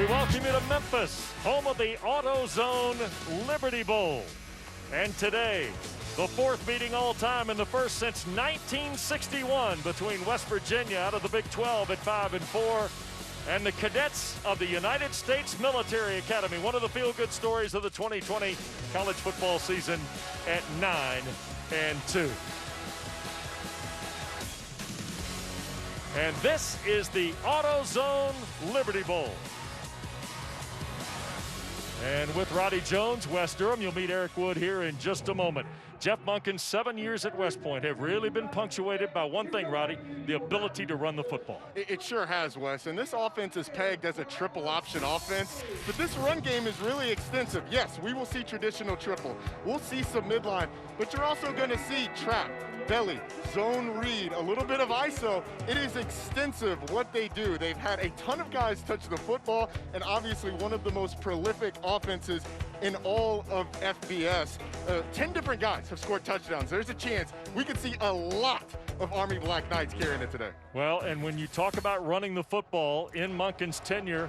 We welcome you to Memphis, home of the AutoZone Liberty Bowl. And today, the fourth meeting all time and the first since 1961 between West Virginia out of the Big 12 at 5-4 and the cadets of the United States Military Academy. One of the feel-good stories of the 2020 college football season at 9-2. And this is the AutoZone Liberty Bowl. And with Roddy Jones, West Durham, you'll meet Eric Wood here in just a moment. Jeff Monken's 7 years at West Point have really been punctuated by one thing, Roddy, the ability to run the football. It sure has, Wes. And this offense is pegged as a triple option offense. But this run game is really extensive. Yes, we will see traditional triple. We'll see some midline. But you're also going to see trap, belly, zone read, a little bit of ISO. It is extensive what they do. They've had a ton of guys touch the football, and obviously one of the most prolific offenses in all of FBS. 10 different guys have scored touchdowns. There's a chance we could see a lot of Army Black Knights carrying it today. Well, and when you talk about running the football in Monken's tenure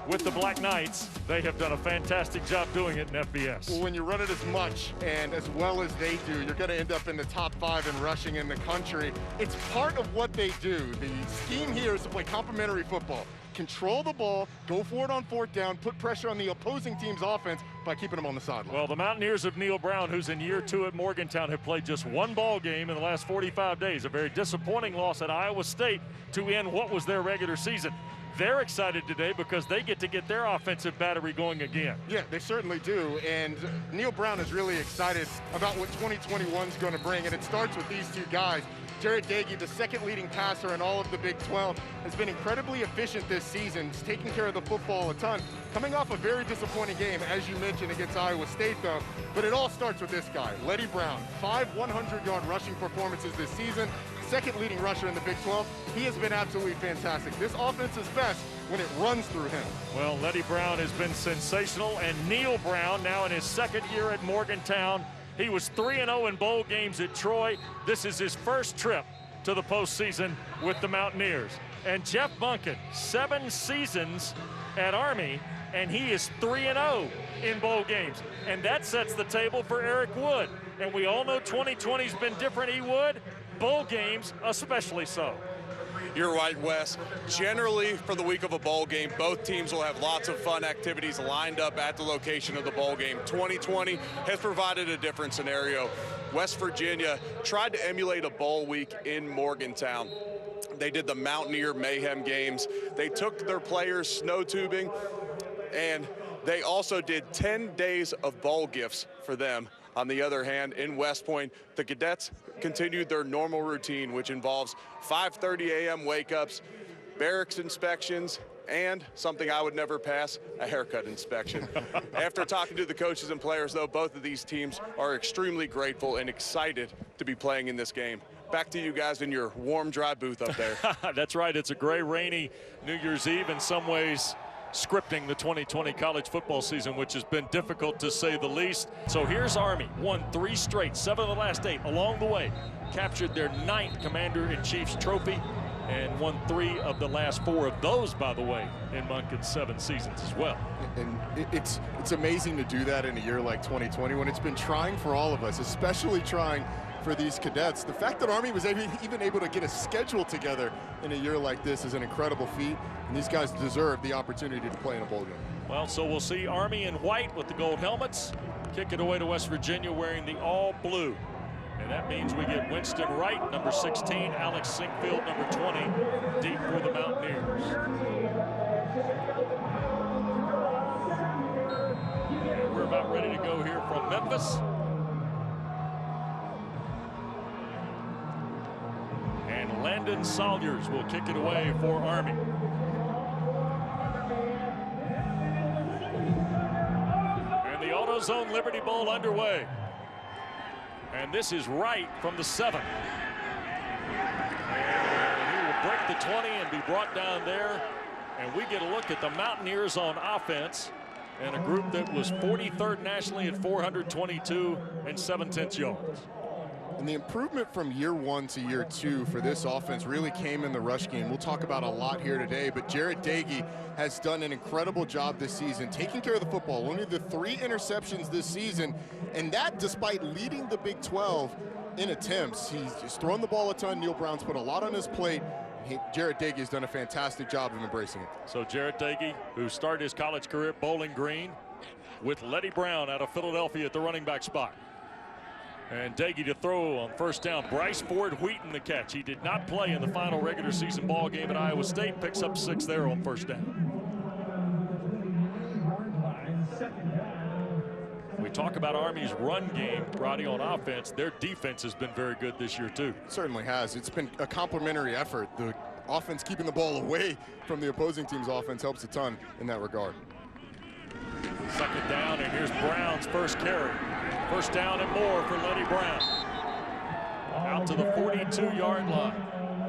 with the Black Knights, they have done a fantastic job doing it in FBS. Well, when you run it as much and as well as they do, you're going to end up in the top 5 in rushing in the country. It's part of what they do. The scheme here is to play complementary football. Control the ball, go for it on fourth down, put pressure on the opposing team's offense by keeping them on the sideline. Well, the Mountaineers of Neil Brown, who's in year 2 at Morgantown, have played just one ball game in the last 45 days. A very disappointing loss at Iowa State to end what was their regular season. They're excited today because they get to get their offensive battery going again. Yeah, they certainly do. And Neil Brown is really excited about what 2021 is going to bring. And it starts with these two guys. Jared Dagey, the second leading passer in all of the Big 12, has been incredibly efficient this season. He's taking care of the football a ton. Coming off a very disappointing game, as you mentioned, against Iowa State, though. But it all starts with this guy, Letty Brown. 5 100-yard rushing performances this season. Second leading rusher in the Big 12. He has been absolutely fantastic. This offense is best when it runs through him. Well, Letty Brown has been sensational, and Neil Brown, now in his second year at Morgantown, he was 3-0 in bowl games at Troy. This is his first trip to the postseason with the Mountaineers. And Jeff Monken, 7 seasons at Army, and he is 3-0 in bowl games. And that sets the table for Eric Wood. And we all know 2020's been different, Wood. Bowl games especially so. You're right, Wes. Generally, for the week of a bowl game, both teams will have lots of fun activities lined up at the location of the bowl game. 2020 has provided a different scenario. West Virginia tried to emulate a bowl week in Morgantown. They did the Mountaineer Mayhem games. They took their players snow tubing, and they also did 10 days of bowl gifts for them. On the other hand, in West Point, the cadets continued their normal routine, which involves 5:30 a.m. wake-ups, barracks inspections, and something I would never pass, a haircut inspection. After talking to the coaches and players, though, both of these teams are extremely grateful and excited to be playing in this game. Back to you guys in your warm, dry booth up there. That's right. It's a gray, rainy New Year's Eve in some ways, scripting the 2020 college football season, which has been difficult to say the least. So here's Army, won 3 straight, 7 of the last 8 along the way, captured their 9th Commander-in-Chief's trophy, and won 3 of the last 4 of those, by the way, in Monken's 7 seasons as well. And it's amazing to do that in a year like 2020 when it's been trying for all of us, especially trying for these cadets. The fact that Army was even able to get a schedule together in a year like this is an incredible feat, and these guys deserve the opportunity to play in a bowl game. Well, so we'll see Army in white with the gold helmets, kick it away to West Virginia wearing the all blue. And that means we get Winston Wright, number 16, Alex Sinkfield, number 20, deep for the Mountaineers. And we're about ready to go here from Memphis. And Landon Salyers will kick it away for Army. And the AutoZone Liberty Bowl underway. And this is Wright from the 7. And he will break the 20 and be brought down there. And we get a look at the Mountaineers on offense, and a group that was 43rd nationally at 422 and 7/10 yards. And the improvement from year 1 to year 2 for this offense really came in the rush game. We'll talk about a lot here today, but Jarret Doege has done an incredible job this season, taking care of the football. Only the 3 interceptions this season, and that despite leading the Big 12 in attempts. He's just thrown the ball a ton. Neil Brown's put a lot on his plate. Jarret Doege has done a fantastic job of embracing it. So Jarret Doege, who started his college career at Bowling Green, with Letty Brown out of Philadelphia at the running back spot. And Doege to throw on first down. Bryce Ford Wheaton the catch. He did not play in the final regular season ball game at Iowa State. Picks up 6 there on first down. We talk about Army's run game, Roddy, on offense. Their defense has been very good this year too. It certainly has. It's been a complementary effort. The offense keeping the ball away from the opposing team's offense helps a ton in that regard. Second down, and here's Brown's first carry. First down and more for Letty Brown. Out to the 42-yard line.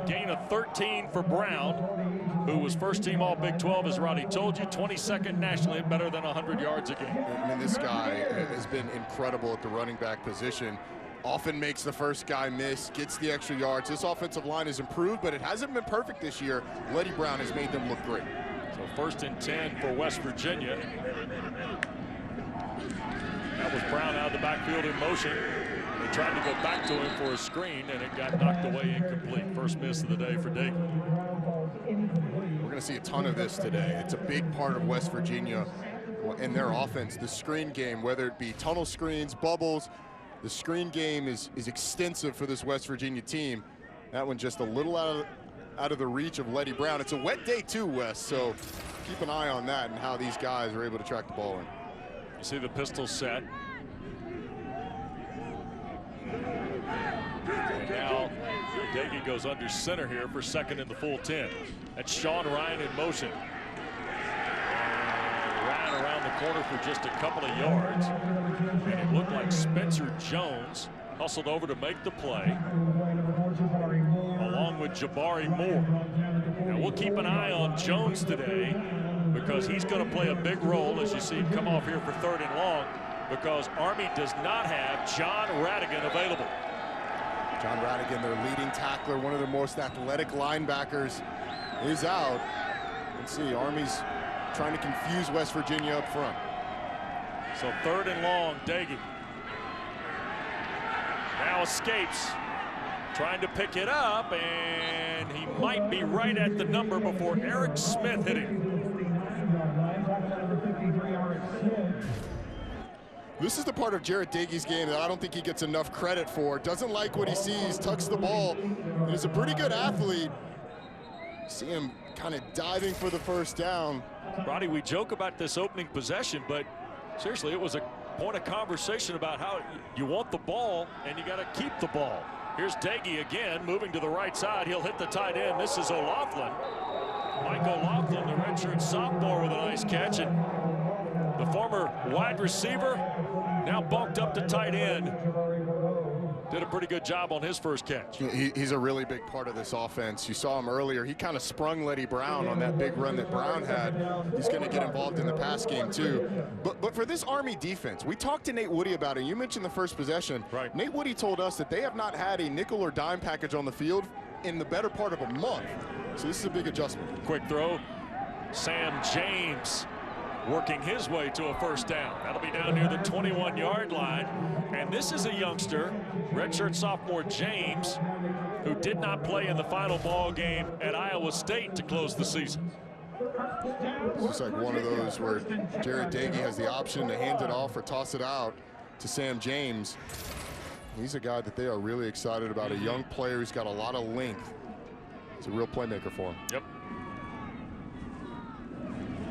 Gain of 13 for Brown, who was first team all Big 12, as Roddy told you, 22nd nationally, better than 100 yards a game. I mean, this guy has been incredible at the running back position. Often makes the first guy miss, gets the extra yards. This offensive line has improved, but it hasn't been perfect this year. Letty Brown has made them look great. So first and 10 for West Virginia. That was Brown out of the backfield in motion. They tried to go back to him for a screen, and it got knocked away incomplete. First miss of the day for Doege. We're going to see a ton of this today. It's a big part of West Virginia and their offense. The screen game, whether it be tunnel screens, bubbles, the screen game is extensive for this West Virginia team. That one just a little out of the reach of Letty Brown. It's a wet day too, Wes, so keep an eye on that and how these guys are able to track the ball in. You see the pistol set. And now Doege goes under center here for second in the full 10. That's Sean Ryan in motion. And Ryan around the corner for just a couple of yards. And it looked like Spencer Jones hustled over to make the play, along with Jabari Moore. Now we'll keep an eye on Jones today, because he's going to play a big role as you see him come off here for 3rd and long, because Army does not have John Radigan available. John Radigan, their leading tackler, one of the most athletic linebackers, is out. Let's see, Army's trying to confuse West Virginia up front. So 3rd and long, Doege. Now escapes, trying to pick it up, and he might be right at the number before Eric Smith hit him. This is the part of Jarret Doege's game that I don't think he gets enough credit for. Doesn't like what he sees, tucks the ball, and is a pretty good athlete. See him kind of diving for the first down. Roddy, we joke about this opening possession, but seriously, it was a point of conversation about how you want the ball and you got to keep the ball. Here's Doege again, moving to the right side. He'll hit the tight end. This is O'Loughlin. Mike O'Loughlin, the redshirt sophomore, with a nice catch. And the former wide receiver, now bulked up to tight end, did a pretty good job on his first catch. He's a really big part of this offense. You saw him earlier. He kind of sprung Letty Brown on that big run that Brown had. He's going to get involved in the pass game too. But for this Army defense, we talked to Nate Woody about it. You mentioned the first possession. Right. Nate Woody told us that they have not had a nickel or dime package on the field in the better part of a month. So this is a big adjustment. Quick throw. Sam James working his way to a first down. That'll be down near the 21-yard line. And this is a youngster, redshirt sophomore James, who did not play in the final ball game at Iowa State to close the season. It's just like one of those where Jarret Doege has the option to hand it off or toss it out to Sam James. He's a guy that they are really excited about, a young player who's got a lot of length. He's a real playmaker for him. Yep.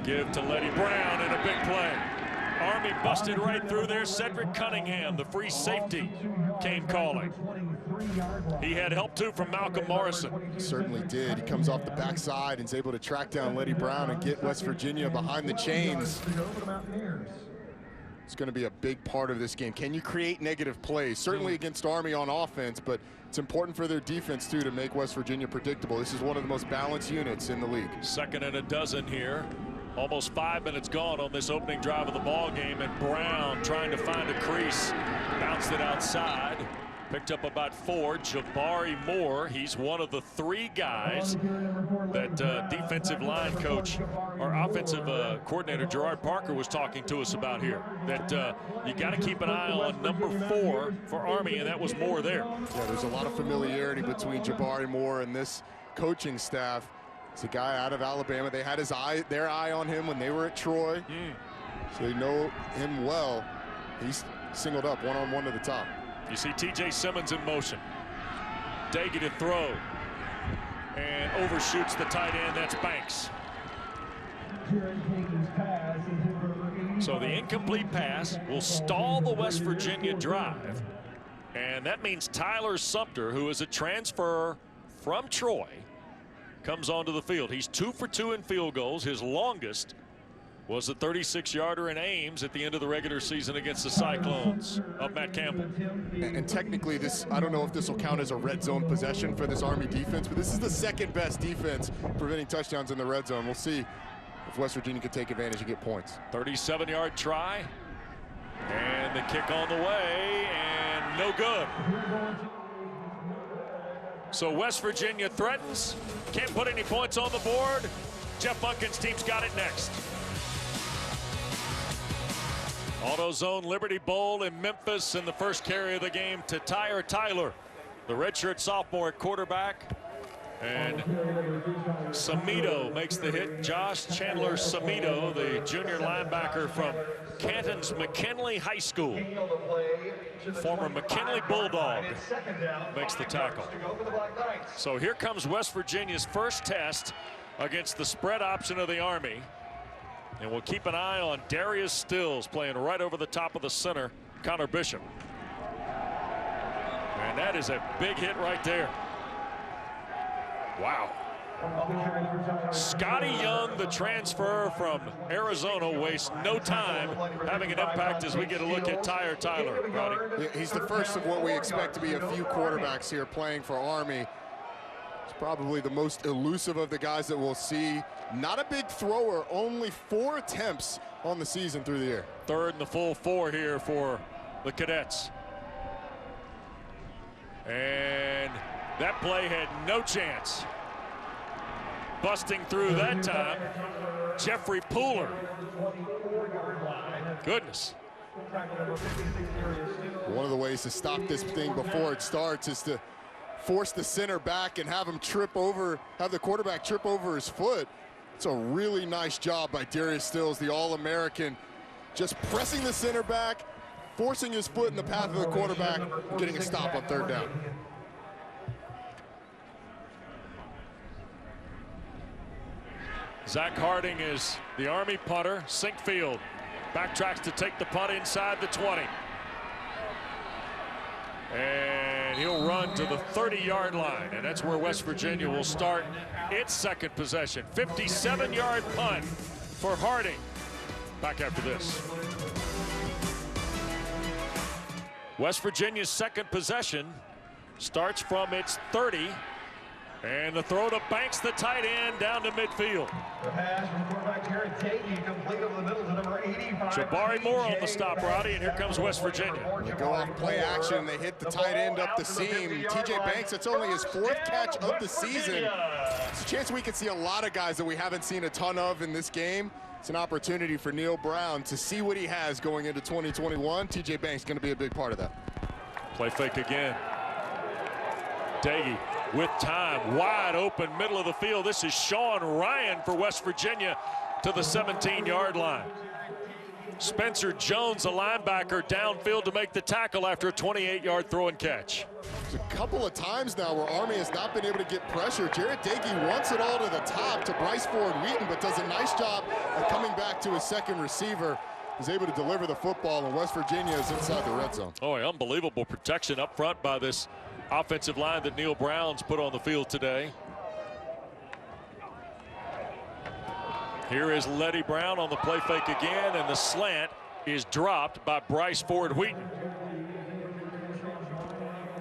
Give to Letty Brown and a big play. Army busted right through there. Cedric Cunningham, the free safety, came calling. He had help too from Malcolm Morrison. Certainly did. He comes off the backside and is able to track down Letty Brown and get West Virginia behind the chains. It's going to be a big part of this game. Can you create negative plays? Certainly against Army on offense, but it's important for their defense too to make West Virginia predictable. This is one of the most balanced units in the league. 2nd and a dozen here. Almost 5 minutes gone on this opening drive of the ball game, and Brown trying to find a crease. Bounced it outside. Picked up about 4. Jabari Moore, he's one of the 3 guys that defensive line coach or offensive coordinator Gerard Parker was talking to us about here. That you got to keep an eye on number 4 for Army, and that was Moore there. Yeah, there's a lot of familiarity between Jabari Moore and this coaching staff. It's a guy out of Alabama. They had their eye on him when they were at Troy, so they know him well. He's singled up one-on-one to the top. You see T.J. Simmons in motion. Daggy to throw. And overshoots the tight end. That's Banks. So the incomplete pass will stall the West Virginia drive. And that means Tyler Sumter, who is a transfer from Troy, comes onto the field. He's 2 for 2 in field goals. His longest was a 36-yarder in Ames at the end of the regular season against the Cyclones of Matt Campbell. And technically, I don't know if this will count as a red zone possession for this Army defense, but this is the second best defense preventing touchdowns in the red zone. We'll see if West Virginia can take advantage and get points. 37-yard try. And the kick on the way, and no good. So West Virginia threatens, can't put any points on the board. Jeff Monken's team's got it next. AutoZone Liberty Bowl in Memphis, and the first carry of the game to Tyre Tyler, the redshirt sophomore at quarterback. And Samito makes the hit. Josh Chandler Samito, the junior linebacker from Canton's McKinley High School, former McKinley Bulldog, makes the tackle. So here comes West Virginia's first test against the spread option of the Army. And we'll keep an eye on Darius Stills playing right over the top of the center, Connor Bishop. And that is a big hit right there. Wow. Scotty Young, the transfer from Arizona, wastes no time having an impact as we get a look at Tyre Tyler. Roddy. He's the first of what we expect to be a few quarterbacks here playing for Army. He's probably the most elusive of the guys that we'll see. Not a big thrower, only 4 attempts on the season through the air. Third and the full 4 here for the Cadets. And that play had no chance. Busting through that time, Jeffrey Pooler. Goodness. One of the ways to stop this thing before it starts is to force the center back and have him trip over, have the quarterback trip over his foot. It's a really nice job by Darius Stills, the All-American, just pressing the center back, forcing his foot in the path of the quarterback, getting a stop on 3rd down. Zach Harding is the Army punter. Sinkfield backtracks to take the punt inside the 20. And he'll run to the 30-yard line, and that's where West Virginia will start its second possession. 57-yard punt for Harding. Back after this. West Virginia's second possession starts from its 30. And the throw to Banks, the tight end, down to midfield. The pass from quarterback Jared Tate, complete over the middle to number 85. Jabari Moore on the stop, Roddy, and here comes West Virginia. They go off play action. They hit the tight end up the seam. TJ Banks, that's only his 4th catch of the season. It's a chance we can see a lot of guys that we haven't seen a ton of in this game. It's an opportunity for Neil Brown to see what he has going into 2021. TJ Banks going to be a big part of that. Play fake again. Daggy with time, wide open, middle of the field. This is Sean Ryan for West Virginia to the 17-yard line. Spencer Jones, a linebacker, downfield to make the tackle after a 28-yard throw and catch. There's a couple of times now where Army has not been able to get pressure. Jared Dagey wants it all to the top to Bryce Ford Wheaton, but does a nice job of coming back to his second receiver. He's able to deliver the football, and West Virginia is inside the red zone. Oh, unbelievable protection up front by this offensive line that Neil Brown's put on the field today. Here is Letty Brown on the play fake again, and the slant is dropped by Bryce Ford Wheaton.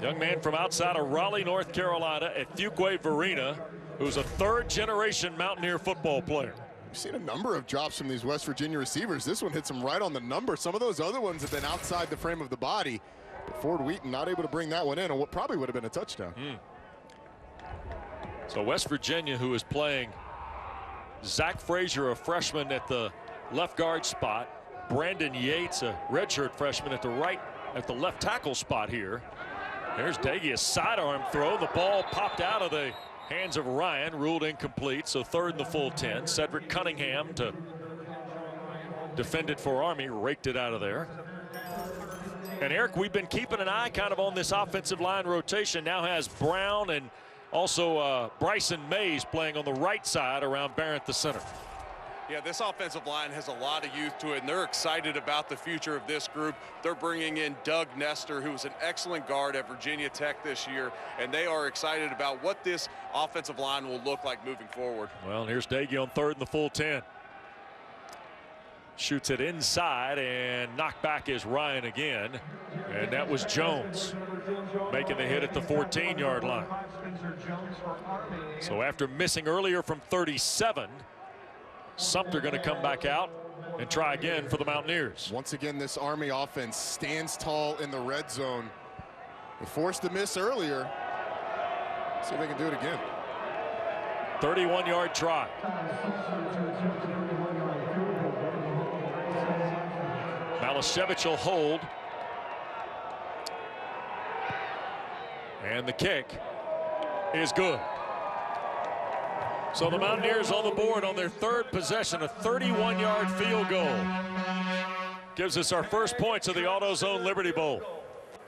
Young man from outside of Raleigh, North Carolina at Fuquay Varina, who's a 3rd-generation Mountaineer football player. We've seen a number of drops from these West Virginia receivers. This one hits him right on the number. Some of those other ones have been outside the frame of the body. But Ford Wheaton not able to bring that one in on what probably would have been a touchdown. So West Virginia, who is playing Zach Frazier, a freshman at the left guard spot, Brandon Yates, a redshirt freshman at the left tackle spot here. There's Daggy, a sidearm throw. The ball popped out of the hands of Ryan, ruled incomplete, so third and the full 10. Cedric Cunningham to defend it for Army, raked it out of there. And Eric, we've been keeping an eye kind of on this offensive line rotation. Now has Brown and also Bryson Mays playing on the right side around Barrett, the center. Yeah, this offensive line has a lot of youth to it, and they're excited about the future of this group. They're bringing in Doug Nestor, who was an excellent guard at Virginia Tech this year, and they are excited about what this offensive line will look like moving forward. Well, here's Daggy on third and the full 10. Shoots it inside, and knocked back is Ryan again. And that was Jones making the hit at the 14-yard line. So after missing earlier from 37, Sumter going to come back out and try again for the Mountaineers. Once again, this Army offense stands tall in the red zone. They forced the miss earlier. See if they can do it again. 31-yard try. Malashevich will hold. And the kick is good. So the Mountaineers on the board on their third possession, a 31-yard field goal. Gives us our first points of the AutoZone Liberty Bowl.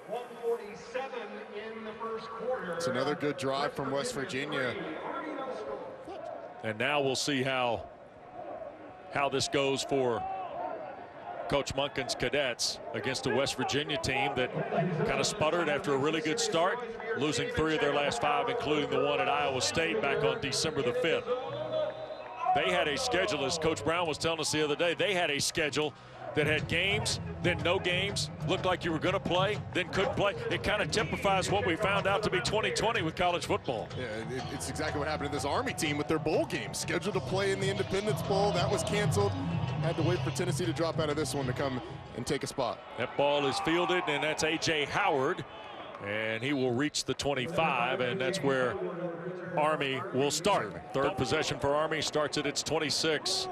147 in the first quarter. It's another good drive from West Virginia. And now we'll see how this goes for Coach Monken's Cadets against a West Virginia team that kind of sputtered after a really good start, losing 3 of their last 5, including the one at Iowa State back on December the 5th. They had a schedule, as Coach Brown was telling us the other day, they had a schedule that had games, then no games, looked like you were going to play, then couldn't play. It kind of typifies what we found out to be 2020 with college football. Yeah, it's exactly what happened to this Army team with their bowl game. Scheduled to play in the Independence Bowl. That was canceled. Had to wait for Tennessee to drop out of this one to come and take a spot. That ball is fielded, and that's A.J. Howard. And he will reach the 25, and that's where Army will start. Third possession for Army starts at its 26.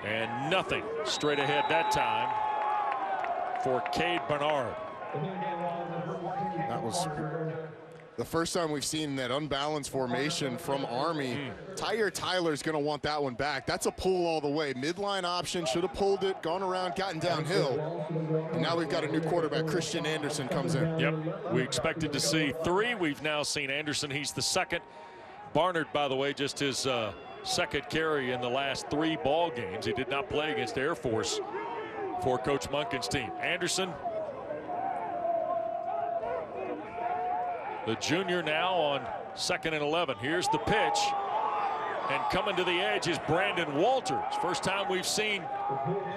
And nothing straight ahead that time for Cade Bernard. That was the first time we've seen that unbalanced formation from Army. Tyre Tyler's going to want that one back. That's a pull all the way. Midline option, should have pulled it, gone around, gotten downhill. And now we've got a new quarterback. Christian Anderson comes in. Yep, we expected to see 3. We've now seen Anderson. He's the second. Barnard, by the way, just his second carry in the last 3 ball games. He did not play against Air Force for Coach Monken's team. Anderson, the junior, now on 2nd and 11. Here's the pitch, and coming to the edge is Brandon Walters. First time we've seen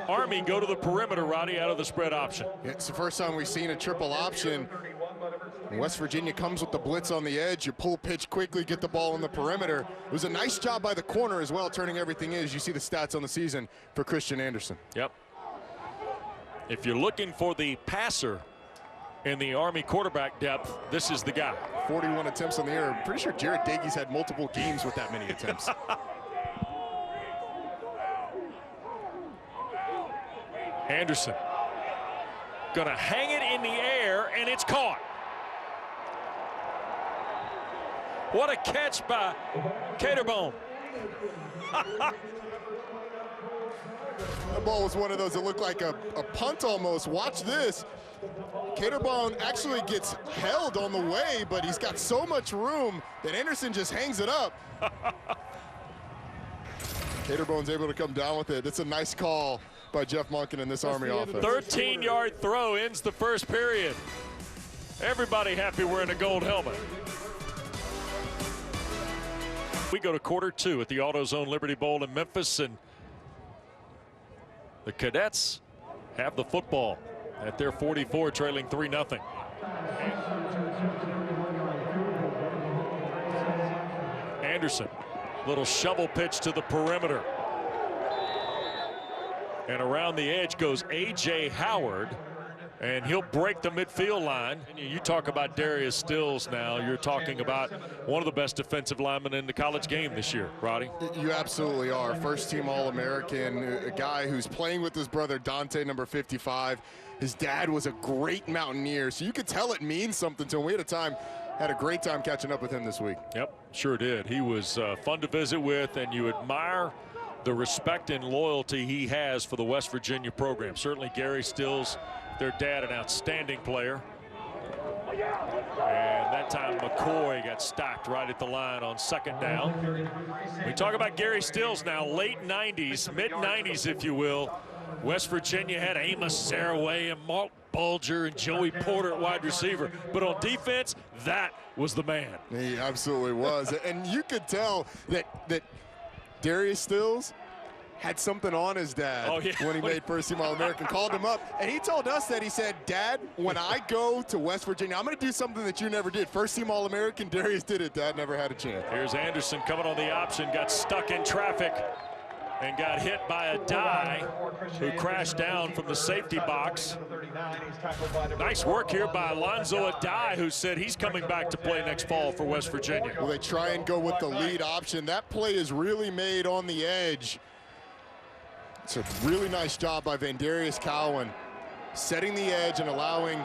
Army go to the perimeter, Roddy, out of the spread option. Yeah, it's the first time we've seen a triple option. West Virginia comes with the blitz on the edge. You pull pitch quickly, get the ball on the perimeter. It was a nice job by the corner as well, turning everything in. As you see the stats on the season for Christian Anderson. Yep. If you're looking for the passer in the Army quarterback depth, this is the guy. 41 attempts on the air. I'm pretty sure Jared Daggy's had multiple games with that many attempts. Anderson gonna hang it in the air, and it's caught. What a catch by Caterbone. That ball was one of those that looked like a punt almost. Watch this. Caterbone actually gets held on the way, but he's got so much room that Anderson just hangs it up. Caterbone's able to come down with it. It's a nice call by Jeff Monken in this Army offense. 13-yard throw ends the first period. Everybody happy wearing a gold helmet. We go to quarter 2 at the AutoZone Liberty Bowl in Memphis, and the Cadets have the football at their 44, trailing 3-0. Anderson, little shovel pitch to the perimeter. And around the edge goes A.J. Howard. And he'll break the midfield line. You talk about Darius Stills now. You're talking about one of the best defensive linemen in the college game this year, Roddy. You absolutely are. First-team All-American, a guy who's playing with his brother Dante, number 55. His dad was a great Mountaineer, so you could tell it means something to him. We had a great time catching up with him this week. Yep, sure did. He was fun to visit with, and you admire the respect and loyalty he has for the West Virginia program. Certainly Gary Stills, their dad, an outstanding player. And that time McCoy got stopped right at the line on second down. We talk about Gary Stills now, late 90s, mid-90s if you will. West Virginia had Amos Saraway and Mark Bulger and Joey Porter at wide receiver. But on defense, that was the man. He absolutely was. And you could tell that Darius Stills had something on his dad when he made first-team All-American, called him up. And he told us that, he said, Dad, when I go to West Virginia, I'm going to do something that you never did. First-team All-American, Darius did it. Dad never had a chance. Here's Anderson coming on the option, got stuck in traffic and got hit by a die who crashed down from the safety box. Nice work here by Alonzo Adai, who said he's coming back to play next fall for West Virginia. Well, they try and go with the lead option. That play is really made on the edge. It's a really nice job by Vandarius Cowan, setting the edge and allowing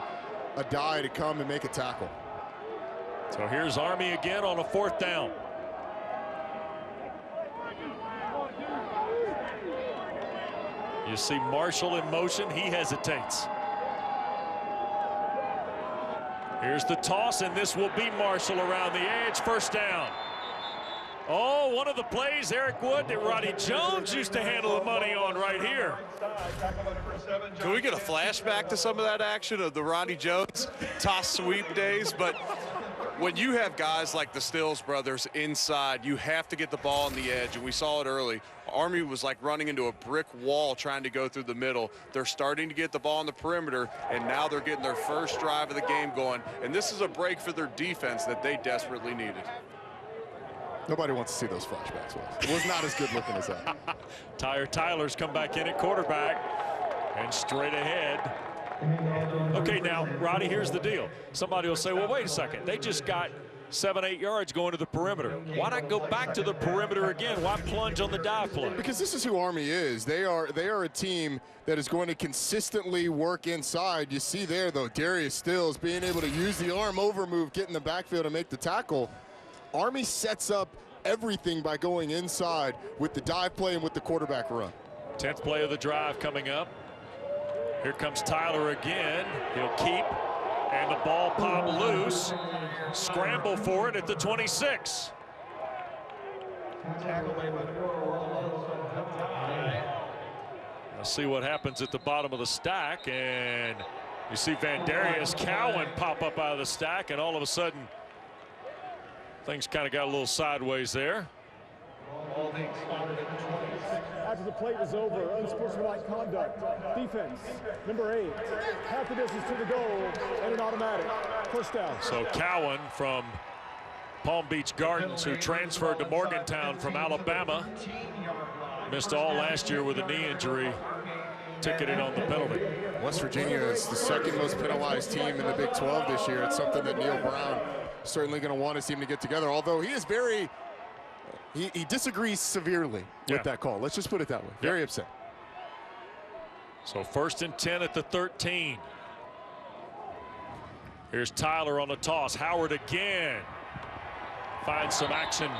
Adai to come and make a tackle. So here's Army again on a fourth down. You see Marshall in motion, he hesitates. Here's the toss, and this will be Marshall around the edge, first down. Oh, one of the plays, Eric Wood, that Roddy Jones used to handle the money on right here. Can we get a flashback to some of that action of the Roddy Jones toss sweep days? But when you have guys like the Stills brothers inside, you have to get the ball on the edge, and we saw it early. Army was like running into a brick wall trying to go through the middle. They're starting to get the ball on the perimeter, and now they're getting their first drive of the game going. And this is a break for their defense that they desperately needed. Nobody wants to see those flashbacks. It was not as good looking as that. Tyler's come back in at quarterback and straight ahead. Okay, now, Roddy, here's the deal. Somebody will say, well, wait a second. They just got 7-8 yards going to the perimeter. Why not go back to the perimeter again? Why plunge on the dive play? Because this is who Army is. They are a team that is going to consistently work inside. You see there, though, Darius Stills being able to use the arm over move, get in the backfield and make the tackle. Army sets up everything by going inside with the dive play and with the quarterback run. 10th play of the drive coming up. Here comes Tyler again. He'll keep, and the ball pop loose. Scramble for it at the 26. Let's see what happens at the bottom of the stack, and you see Vandarius Cowan pop up out of the stack, and all of a sudden things kind of got a little sideways there. After the play was over, unsportsmanlike conduct. Defense, number 8, half the distance to the goal, and an automatic. First down. So Cowan from Palm Beach Gardens, who transferred to Morgantown from Alabama, missed all last year with a knee injury, ticketed on the penalty. West Virginia is the second most penalized team in the Big 12 this year. It's something that Neil Brown certainly going to want his team to get together, although he is very, he disagrees severely with that call. Let's just put it that way. Very upset. So 1st and 10 at the 13. Here's Tyler on the toss. Howard again finds some action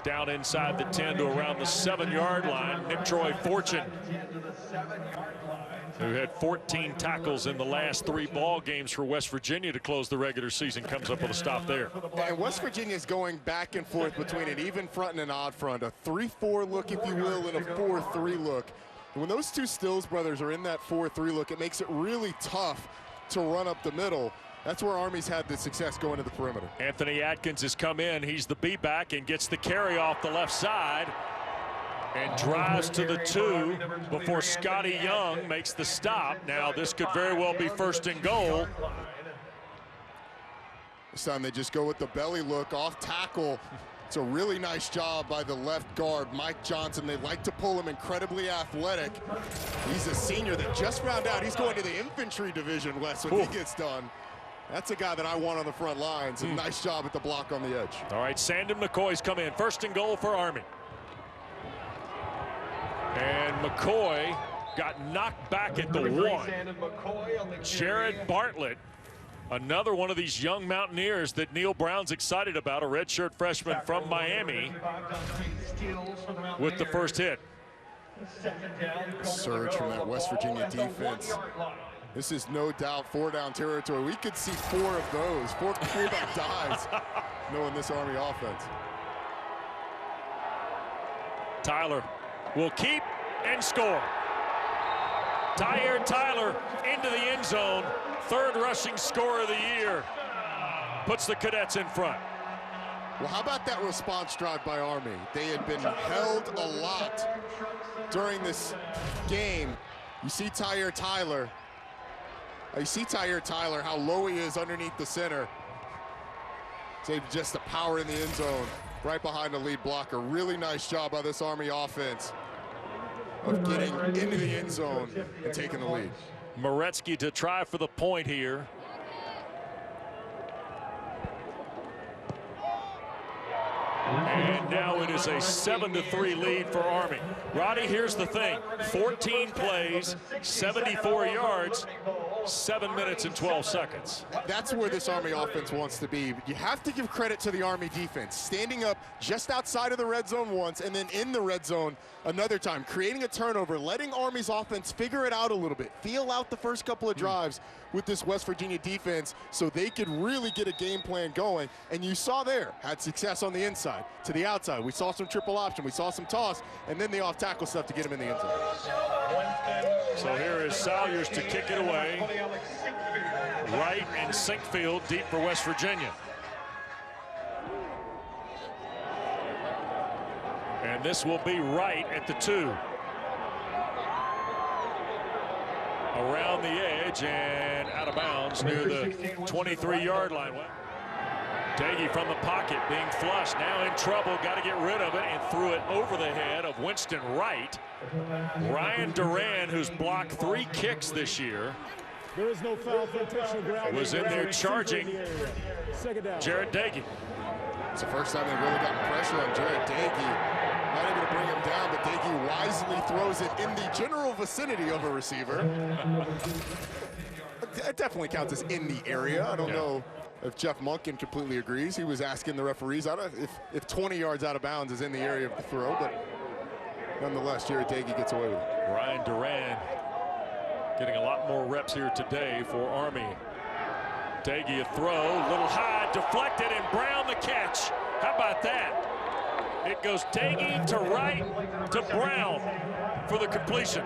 down inside the 10 to around the 7-yard line. Nick Troy Fortune, who had 14 tackles in the last 3 ball games for West Virginia to close the regular season, comes up with a stop there. And West Virginia is going back and forth between an even front and an odd front, a 3-4 look, if you will, and a 4-3 look. And when those two Stills brothers are in that 4-3 look, it makes it really tough to run up the middle. That's where Army's had the success going to the perimeter. Anthony Atkins has come in. He's the B-back and gets the carry off the left side and drives to the 2 before Scotty Young makes the stop. Now this could very well be 1st and goal. This time they just go with the belly look, off tackle It's a really nice job by the left guard, Mike Johnson. They like to pull him, incredibly athletic. He's a senior that just found out he's going to the infantry division, Wes, when he gets done. That's a guy that I want on the front lines. A nice job at the block on the edge. All right, Sandon McCoy's come in. First and goal for Army. And McCoy got knocked back at the 1. Jared Bartlett, another one of these young Mountaineers that Neil Brown's excited about, a redshirt freshman from Miami, with the first hit. Surge from that West Virginia defense. This is no doubt 4-down territory. We could see 4 of those, 4 back dives, knowing this Army offense. Tyler will keep and score. Tyer Tyler into the end zone. 3rd rushing score of the year. Puts the Cadets in front. Well, how about that response drive by Army? They had been held a lot during this game. You see Tyer Tyler. How low he is underneath the center. Save just the power in the end zone, right behind the lead blocker. Really nice job by this Army offense of getting into the end zone and taking the lead. Moretsky to try for the point here. And now it is a 7-3 lead for Army. Roddy, here's the thing. 14 plays, 74 yards, 7 minutes and 12 seconds. That's where this Army offense wants to be. But you have to give credit to the Army defense. Standing up just outside of the red zone once and then in the red zone another time. Creating a turnover, letting Army's offense figure it out a little bit. Feel out the first couple of drives with this West Virginia defense so they could really get a game plan going. And you saw there, had success on the inside to the outside. We saw some triple option, we saw some toss, and then the off-tackle stuff to get him in the end zone. So here is Salyers to kick it away. Right and sink field deep for West Virginia. And this will be right at the 2. Around the edge and out of bounds near the 23-yard line. Daggy from the pocket being flushed, now in trouble, got to get rid of it, and threw it over the head of Winston Wright. Ryan Duran, who's blocked 3 kicks this year, There is no foul for intentional grounding. was in there charging Jared Daggy. It's the first time they've really gotten pressure on Jared Daggy. Not able to bring him down, but Daggy wisely throws it in the general vicinity of a receiver. It definitely counts as in the area. I don't know if Jeff Monken completely agrees. He was asking the referees, I don't know if 20 yards out of bounds is in the area of the throw, but nonetheless, Jared Daggy gets away with it. Ryan Duran getting a lot more reps here today for Army. Daggy a throw, little high, deflected, and Brown the catch. How about that? It goes Daggy to Wright to Brown for the completion.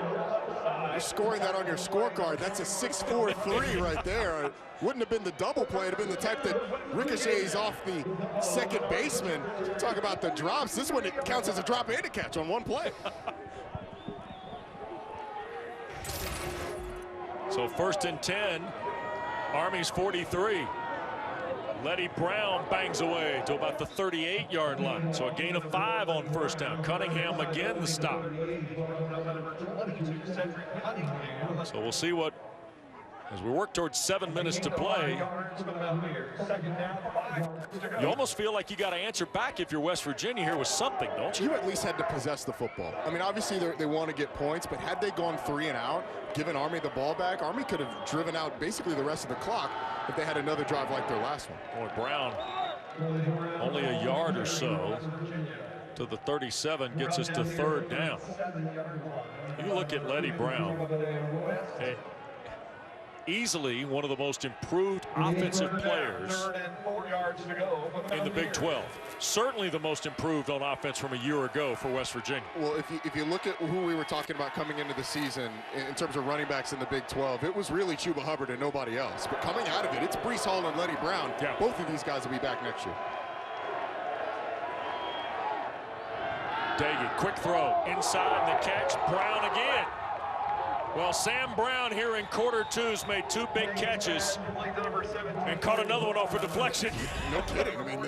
You're scoring that on your scorecard. That's a 6-4-3 right there. It wouldn't have been the double play. It would have been the type that ricochets off the second baseman. Talk about the drops. This one, it counts as a drop and a catch on one play. So 1st and 10, Army's 43. Letty Brown bangs away to about the 38-yard line. So a gain of 5 on 1st down. Cunningham again the stop. So we'll see what, as we work towards 7 minutes to play. You almost feel like you got to answer back if you're West Virginia here with something, don't you? You at least had to possess the football. I mean, obviously they want to get points, but had they gone 3 and out, given Army the ball back, Army could have driven out basically the rest of the clock if they had another drive like their last one. Boy, Brown only a yard or so to the 37 gets us to 3rd down. You look at Letty Brown, easily one of the most improved offensive players in the Big 12. Certainly the most improved on offense from a year ago for West Virginia. Well, if you look at who we were talking about coming into the season in terms of running backs in the Big 12, it was really Chuba Hubbard and nobody else. But coming out of it, it's Breece Hall and Letty Brown. Yeah. Both of these guys will be back next year. Daggy, quick throw inside the catch. Brown again. Well, Sam Brown here in quarter two's made 2 big catches and caught another one off a deflection. No kidding. I mean,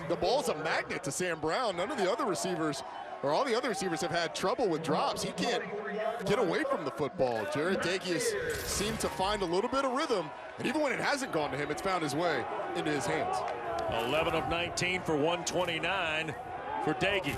the ball's a magnet to Sam Brown. None of the other receivers, or all the other receivers, have had trouble with drops. He can't get away from the football. Jarrett Doege has seemed to find a little bit of rhythm, and even when it hasn't gone to him, it's found his way into his hands. 11 of 19 for 129 for Doege.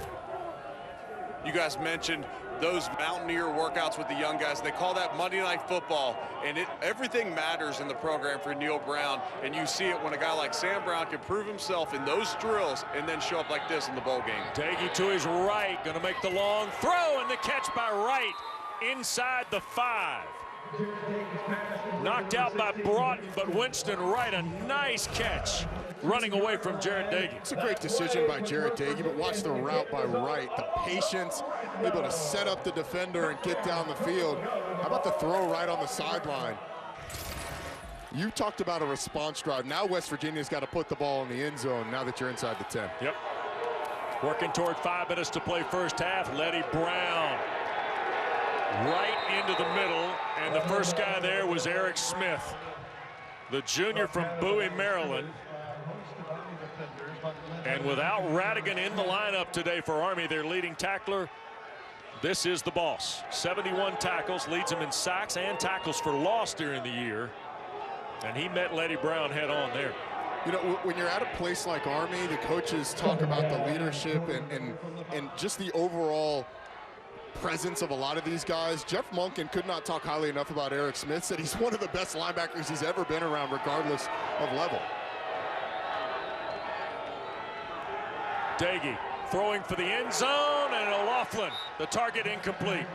You guys mentioned those Mountaineer workouts with the young guys. They call that Monday Night Football, and everything matters in the program for Neil Brown, and you see it when a guy like Sam Brown can prove himself in those drills and then show up like this in the bowl game. Doege to his right, going to make the long throw, and the catch by Wright inside the 5. Knocked out by Broughton, but Winston Wright, a nice catch running away from Jarrett Doege. It's a great decision by Jarrett Doege, but watch the route by Wright. The patience, able to set up the defender and get down the field. How about the throw right on the sideline? You talked about a response drive. Now West Virginia's got to put the ball in the end zone now that you're inside the 10. Yep. Working toward 5 minutes to play first half. Letty Brown right into the middle, and the first guy there was Eric Smith, the junior from Bowie, Maryland. And without Radigan in the lineup today for Army, their leading tackler, this is the boss. 71 tackles, leads him in sacks and tackles for loss during the year. And he met Letty Brown head on there. You know, when you're at a place like Army, the coaches talk about the leadership and just the overall presence of a lot of these guys. Jeff Monken could not talk highly enough about Eric Smith, said he's one of the best linebackers he's ever been around, regardless of level. Doege throwing for the end zone, and O'Loughlin, the target incomplete.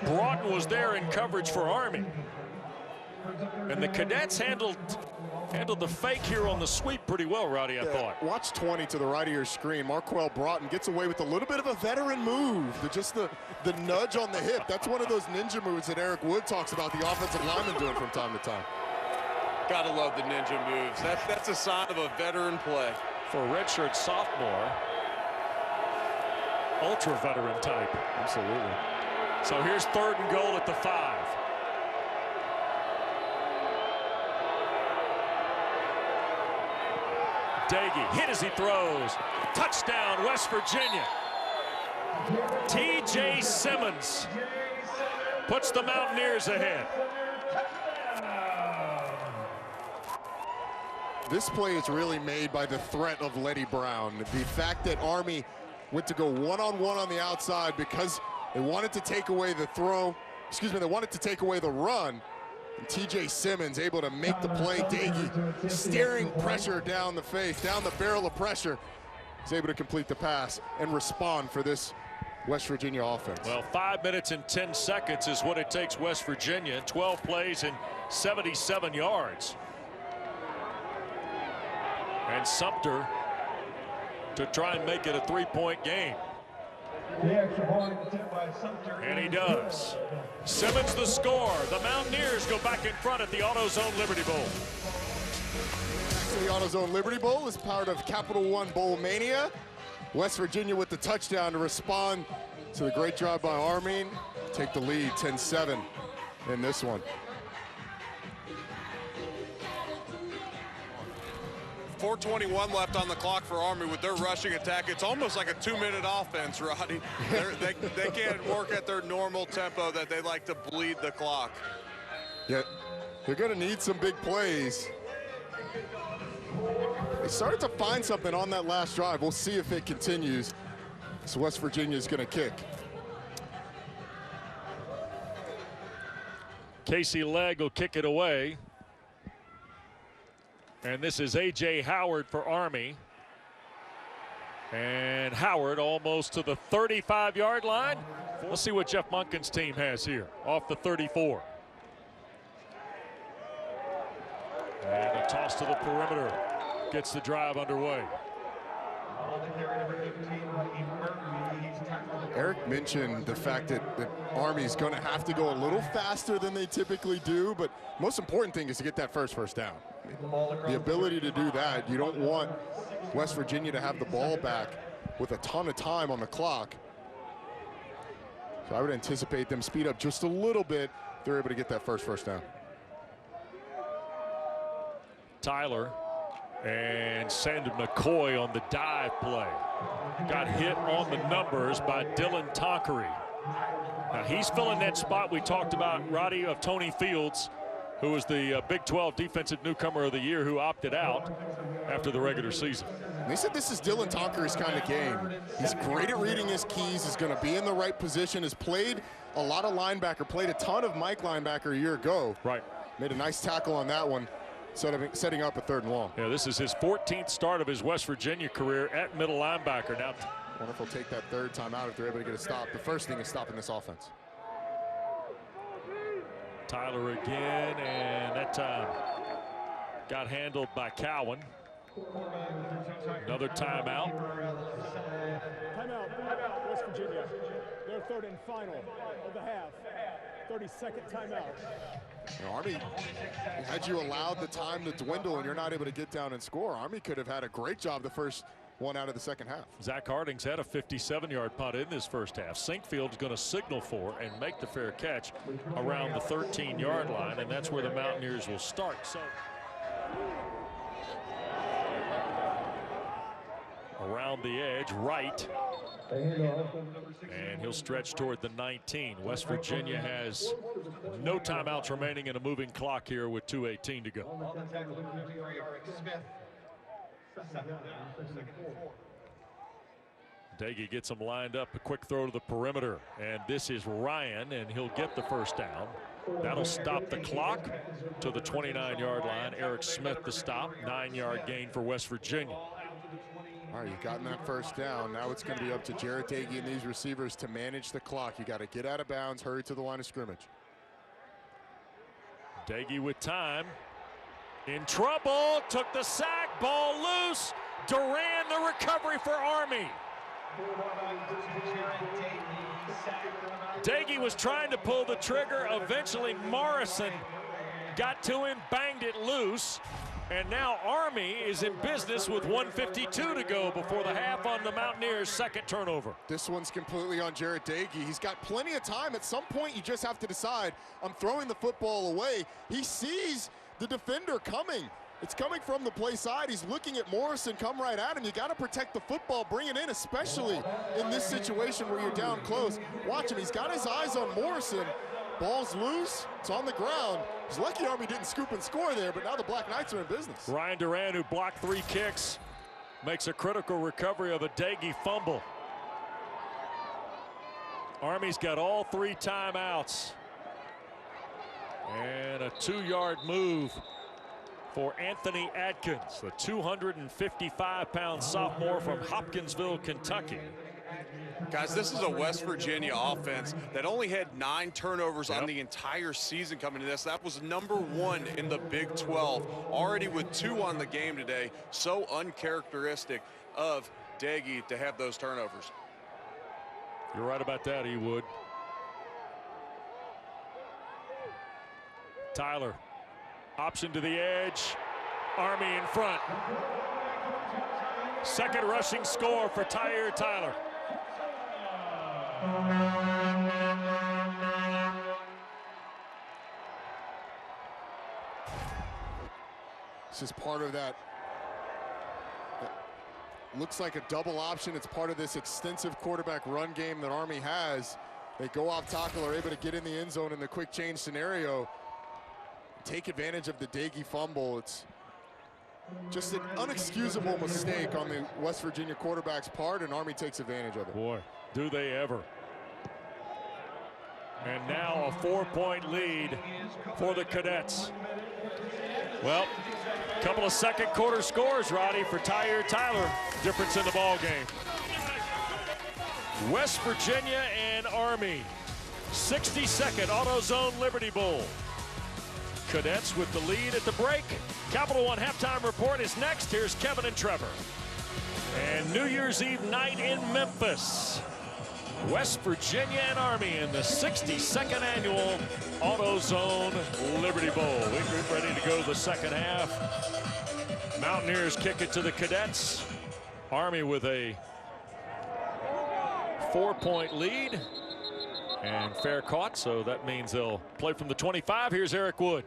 Broughton was there in coverage for Army. And the Cadets handled the fake here on the sweep pretty well, Rowdy, I thought. Watch 20 to the right of your screen. Marquell Broughton gets away with a little bit of a veteran move. Just the nudge on the hip. That's one of those ninja moves that Eric Wood talks about the offensive linemen doing from time to time. Gotta love the ninja moves. That's a sign of a veteran play. For a redshirt sophomore, ultra veteran type. Absolutely. So here's 3rd and goal at the 5. Doege hit as he throws. Touchdown, West Virginia. T.J. Simmons puts the Mountaineers ahead. This play is really made by the threat of Letty Brown. The fact that Army went to go one-on-one on the outside because they wanted to take away the throw. They wanted to take away the run. And T.J. Simmons able to make the play. Doege steering pressure down the face, down the barrel of pressure. He's able to complete the pass and respond for this West Virginia offense. Well, 5 minutes and 10 seconds is what it takes West Virginia. 12 plays and 77 yards. And Sumter to try and make it a 3-point game. And he does. Simmons the score. The Mountaineers go back in front at the AutoZone Liberty Bowl. The AutoZone Liberty Bowl is part of Capital One Bowl Mania. West Virginia with the touchdown to respond to the great drive by Army. Take the lead 10-7 in this one. 4:21 left on the clock for Army with their rushing attack. It's almost like a 2-minute offense, Roddy. They can't work at their normal tempo that they like to bleed the clock. Yeah, they're going to need some big plays. They started to find something on that last drive. We'll see if it continues. So West Virginia is going to kick. Casey Legg will kick it away. And this is A.J. Howard for Army. And Howard almost to the 35-yard line. Let's see what Jeff Monken's team has here off the 34. And a toss to the perimeter gets the drive underway. Eric mentioned the fact that Army's going to have to go a little faster than they typically do, but most important thing is to get that first down. The ability to do that, you don't want West Virginia to have the ball back with a ton of time on the clock. So I would anticipate them speed up just a little bit if they're able to get that first down. Tyler and Sandon McCoy on the dive play. Got hit on the numbers by Dylan Tonkery. Now he's filling that spot we talked about, Roddy, of Tony Fields, who was the Big 12 Defensive Newcomer of the Year, who opted out after the regular season. They said this is Dylan Tonkery's kind of game. He's great at reading his keys. He's going to be in the right position. Has played a lot of linebacker, played a ton of Mike linebacker a year ago. Right. Made a nice tackle on that one, setting up a 3rd and long. Yeah, this is his 14th start of his West Virginia career at middle linebacker. Now, I wonder if he'll take that 3rd time out if they're able to get a stop. The first thing is stopping this offense. Tyler again, and that time got handled by Cowan. Another timeout. Timeout, West Virginia. Their 3rd and final of the half. 30-second timeout. Army, had you allowed the time to dwindle and you're not able to get down and score, Army could have had a great job the first one out of the second half. Zach Harding's had a 57-yard punt in this first half. Sinkfield's going to signal for and make the fair catch around the 13-yard line, and that's where the Mountaineers will start. So around the edge, right, and he'll stretch toward the 19. West Virginia has no timeouts remaining in a moving clock here with 2:18 to go. Daggy gets him lined up, a quick throw to the perimeter, and this is Ryan, and he'll get the first down. That'll stop the clock to the 29-yard line. Eric Smith the stop, 9-yard gain for West Virginia. All right, you've gotten that first down. Now it's going to be up to Jarrett Daggy and these receivers to manage the clock. You got to get out of bounds, hurry to the line of scrimmage. Daggy with time. In trouble, took the sack, ball loose. Duran the recovery for Army. Daggy was trying to pull the trigger. Eventually Morrison got to him, banged it loose. And now Army is in business with 1:52 to go before the half on the Mountaineers' second turnover. This one's completely on Jarrett Daggy. He's got plenty of time. At some point, you just have to decide, I'm throwing the football away. He sees the defender coming. It's coming from the play side. He's looking at Morrison come right at him. You got to protect the football, bring it in, especially in this situation where you're down close. Watch him. He's got his eyes on Morrison. Ball's loose. It's on the ground. He's lucky Army didn't scoop and score there, but now the Black Knights are in business. Ryan Duran, who blocked 3 kicks, makes a critical recovery of a Daggy fumble. Army's got all 3 timeouts. And a 2-yard move for Anthony Adkins, the 255-pound sophomore from Hopkinsville, Kentucky. Guys, this is a West Virginia offense that only had 9 turnovers on the entire season coming to this. That was #1 in the Big 12, already with 2 on the game today. So uncharacteristic of Daggy to have those turnovers. You're right about that, he would. Tyler, option to the edge. Army in front. Second rushing score for Tyler. This is part of that. Looks like a double option. It's part of this extensive quarterback run game that Army has. They go off tackle, are able to get in the end zone in the quick change scenario. Take advantage of the Daggy fumble. It's just an unexcusable mistake on the West Virginia quarterback's part, and Army takes advantage of it. Boy, do they ever. And now a 4-point lead for the Cadets. Well, a couple of second quarter scores, Roddy, for Tyler. Difference in the ball game. West Virginia and Army. 62nd AutoZone Liberty Bowl. Cadets with the lead at the break. Capital One halftime report is next. Here's Kevin and Trevor. And New Year's Eve night in Memphis. West Virginia and Army in the 62nd annual AutoZone Liberty Bowl. We get ready to go to the second half. Mountaineers kick it to the Cadets. Army with a 4-point lead. And fair caught, so that means they'll play from the 25. Here's Eric Wood.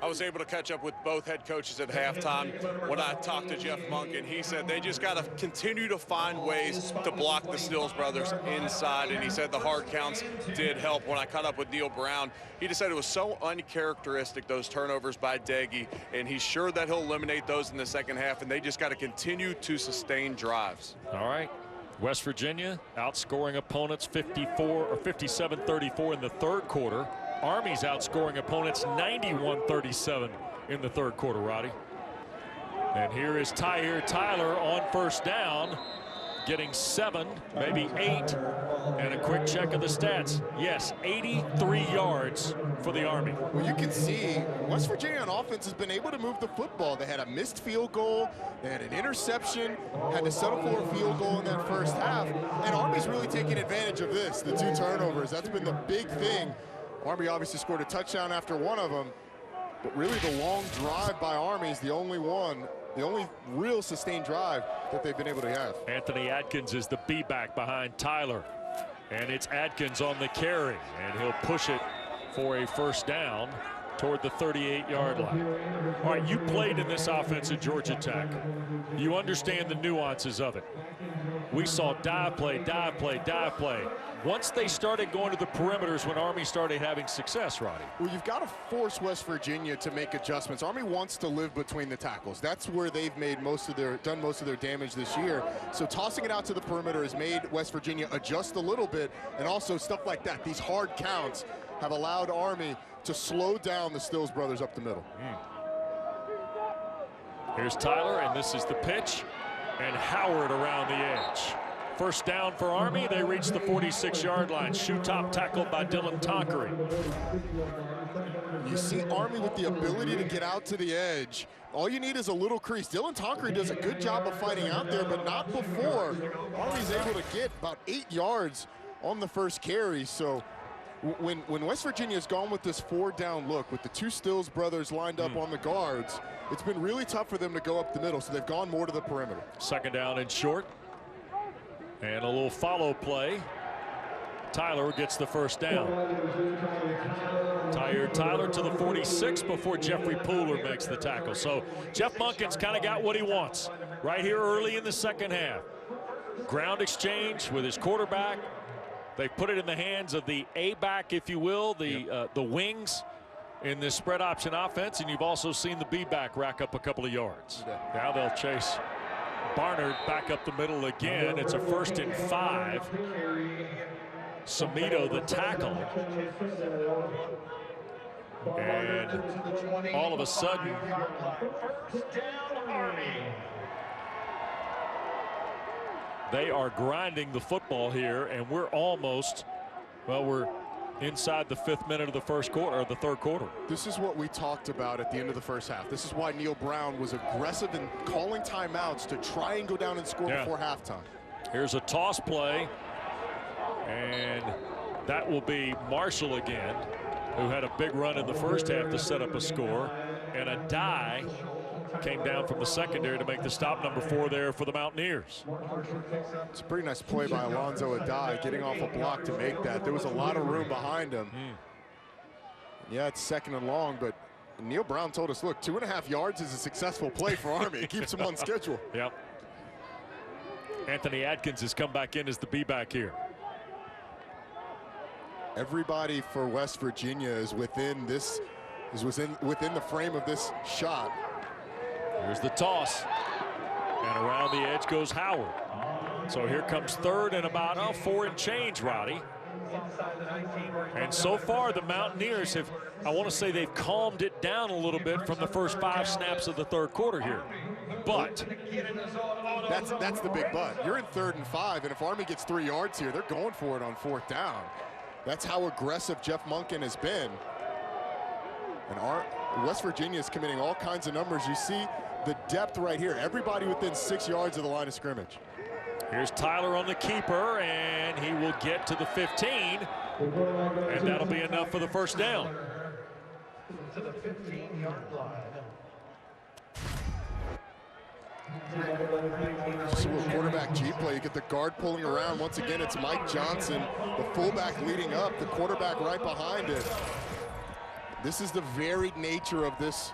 I was able to catch up with both head coaches at halftime when I talked to Jeff Monk, and he said they just got to continue to find ways to block the Stills brothers inside, and he said the hard counts did help. When I caught up with Neil Brown, he just said it was so uncharacteristic, those turnovers by Deggy, and he's sure that he'll eliminate those in the second half, and they just got to continue to sustain drives. All right. West Virginia outscoring opponents 57-34 in the third quarter. Army's outscoring opponents 91-37 in the third quarter, Roddy. And here is Tyler on first down, getting 7, maybe 8. And a quick check of the stats. Yes, 83 yards for the Army. Well, you can see West Virginia on offense has been able to move the football. They had a missed field goal, they had an interception, had to settle for a field goal in that first half. And Army's really taking advantage of this, the 2 turnovers. That's been the big thing. Army obviously scored a touchdown after one of them, but really the long drive by Army is the only real sustained drive that they've been able to have. Anthony Adkins is the B-back behind Tyler, and it's Adkins on the carry, and he'll push it for a first down toward the 38-yard line. All right, you played in this offense at Georgia Tech. You understand the nuances of it. We saw dive play, dive play, dive play. Once they started going to the perimeters, when Army started having success, Roddy. Well, you've got to force West Virginia to make adjustments. Army wants to live between the tackles. That's where they've done most of their damage this year. So tossing it out to the perimeter has made West Virginia adjust a little bit, and also stuff like that. These hard counts have allowed Army to slow down the Stills brothers up the middle. Here's Tyler, and this is the pitch, and Howard around the edge. First down for Army. They reach the 46-yard line. Shoe top tackled by Dylan Tonkery. You see Army with the ability to get out to the edge. All you need is a little crease. Dylan Tonkery does a good job of fighting out there, but not before. Army's able to get about 8 yards on the first carry. So when West Virginia's gone with this 4-down look, with the 2 Stills brothers lined up on the guards, it's been really tough for them to go up the middle, so they've gone more to the perimeter. Second down and short. And a little follow play. Tyler gets the first down. Tyler to the 46 before Jeffrey Pooler makes the tackle. So Jeff Monken's kind of got what he wants right here early in the second half. Ground exchange with his quarterback. They put it in the hands of the A-back, if you will, the wings in this spread option offense. And you've also seen the B-back rack up a couple of yards. Now they'll chase Barnard back up the middle again. It's a 1st and 5. Samito the tackle. And all of a sudden, they are grinding the football here, and we're almost, well, we're inside the 5th minute of the first quarter, or the third quarter. This is what we talked about at the end of the first half. This is why Neil Brown was aggressive in calling timeouts to try and go down and score before halftime. Here's a toss play, and that will be Marshall again, who had a big run in the first half to set up a score, and a die came down from the secondary to make the stop, number 4 there for the Mountaineers. It's a pretty nice play by Alonzo Adai, getting off a block to make that. There was a lot of room behind him. Yeah, it's 2nd and long, but Neil Brown told us, look, 2.5 yards is a successful play for Army. It keeps them on schedule. Yep. Anthony Adkins has come back in as the B-back here. Everybody for West Virginia is within the frame of this shot. Here's the toss, and around the edge goes Howard. So here comes 3rd and about 4 and change, Roddy. And so far the Mountaineers have, I want to say, they've calmed it down a little bit from the first 5 snaps of the third quarter here. But that's the big but. You're in 3rd and 5, and if Army gets 3 yards here, they're going for it on 4th down. That's how aggressive Jeff Monken has been. And West Virginia is committing all kinds of numbers. You see the depth right here. Everybody within 6 yards of the line of scrimmage. Here's Tyler on the keeper, and he will get to the 15, and that'll be enough for the first down. To the 15-yard line. Just a little quarterback G play. You get the guard pulling around. Once again, it's Mike Johnson, the fullback leading up, the quarterback right behind it. This is the varied nature of this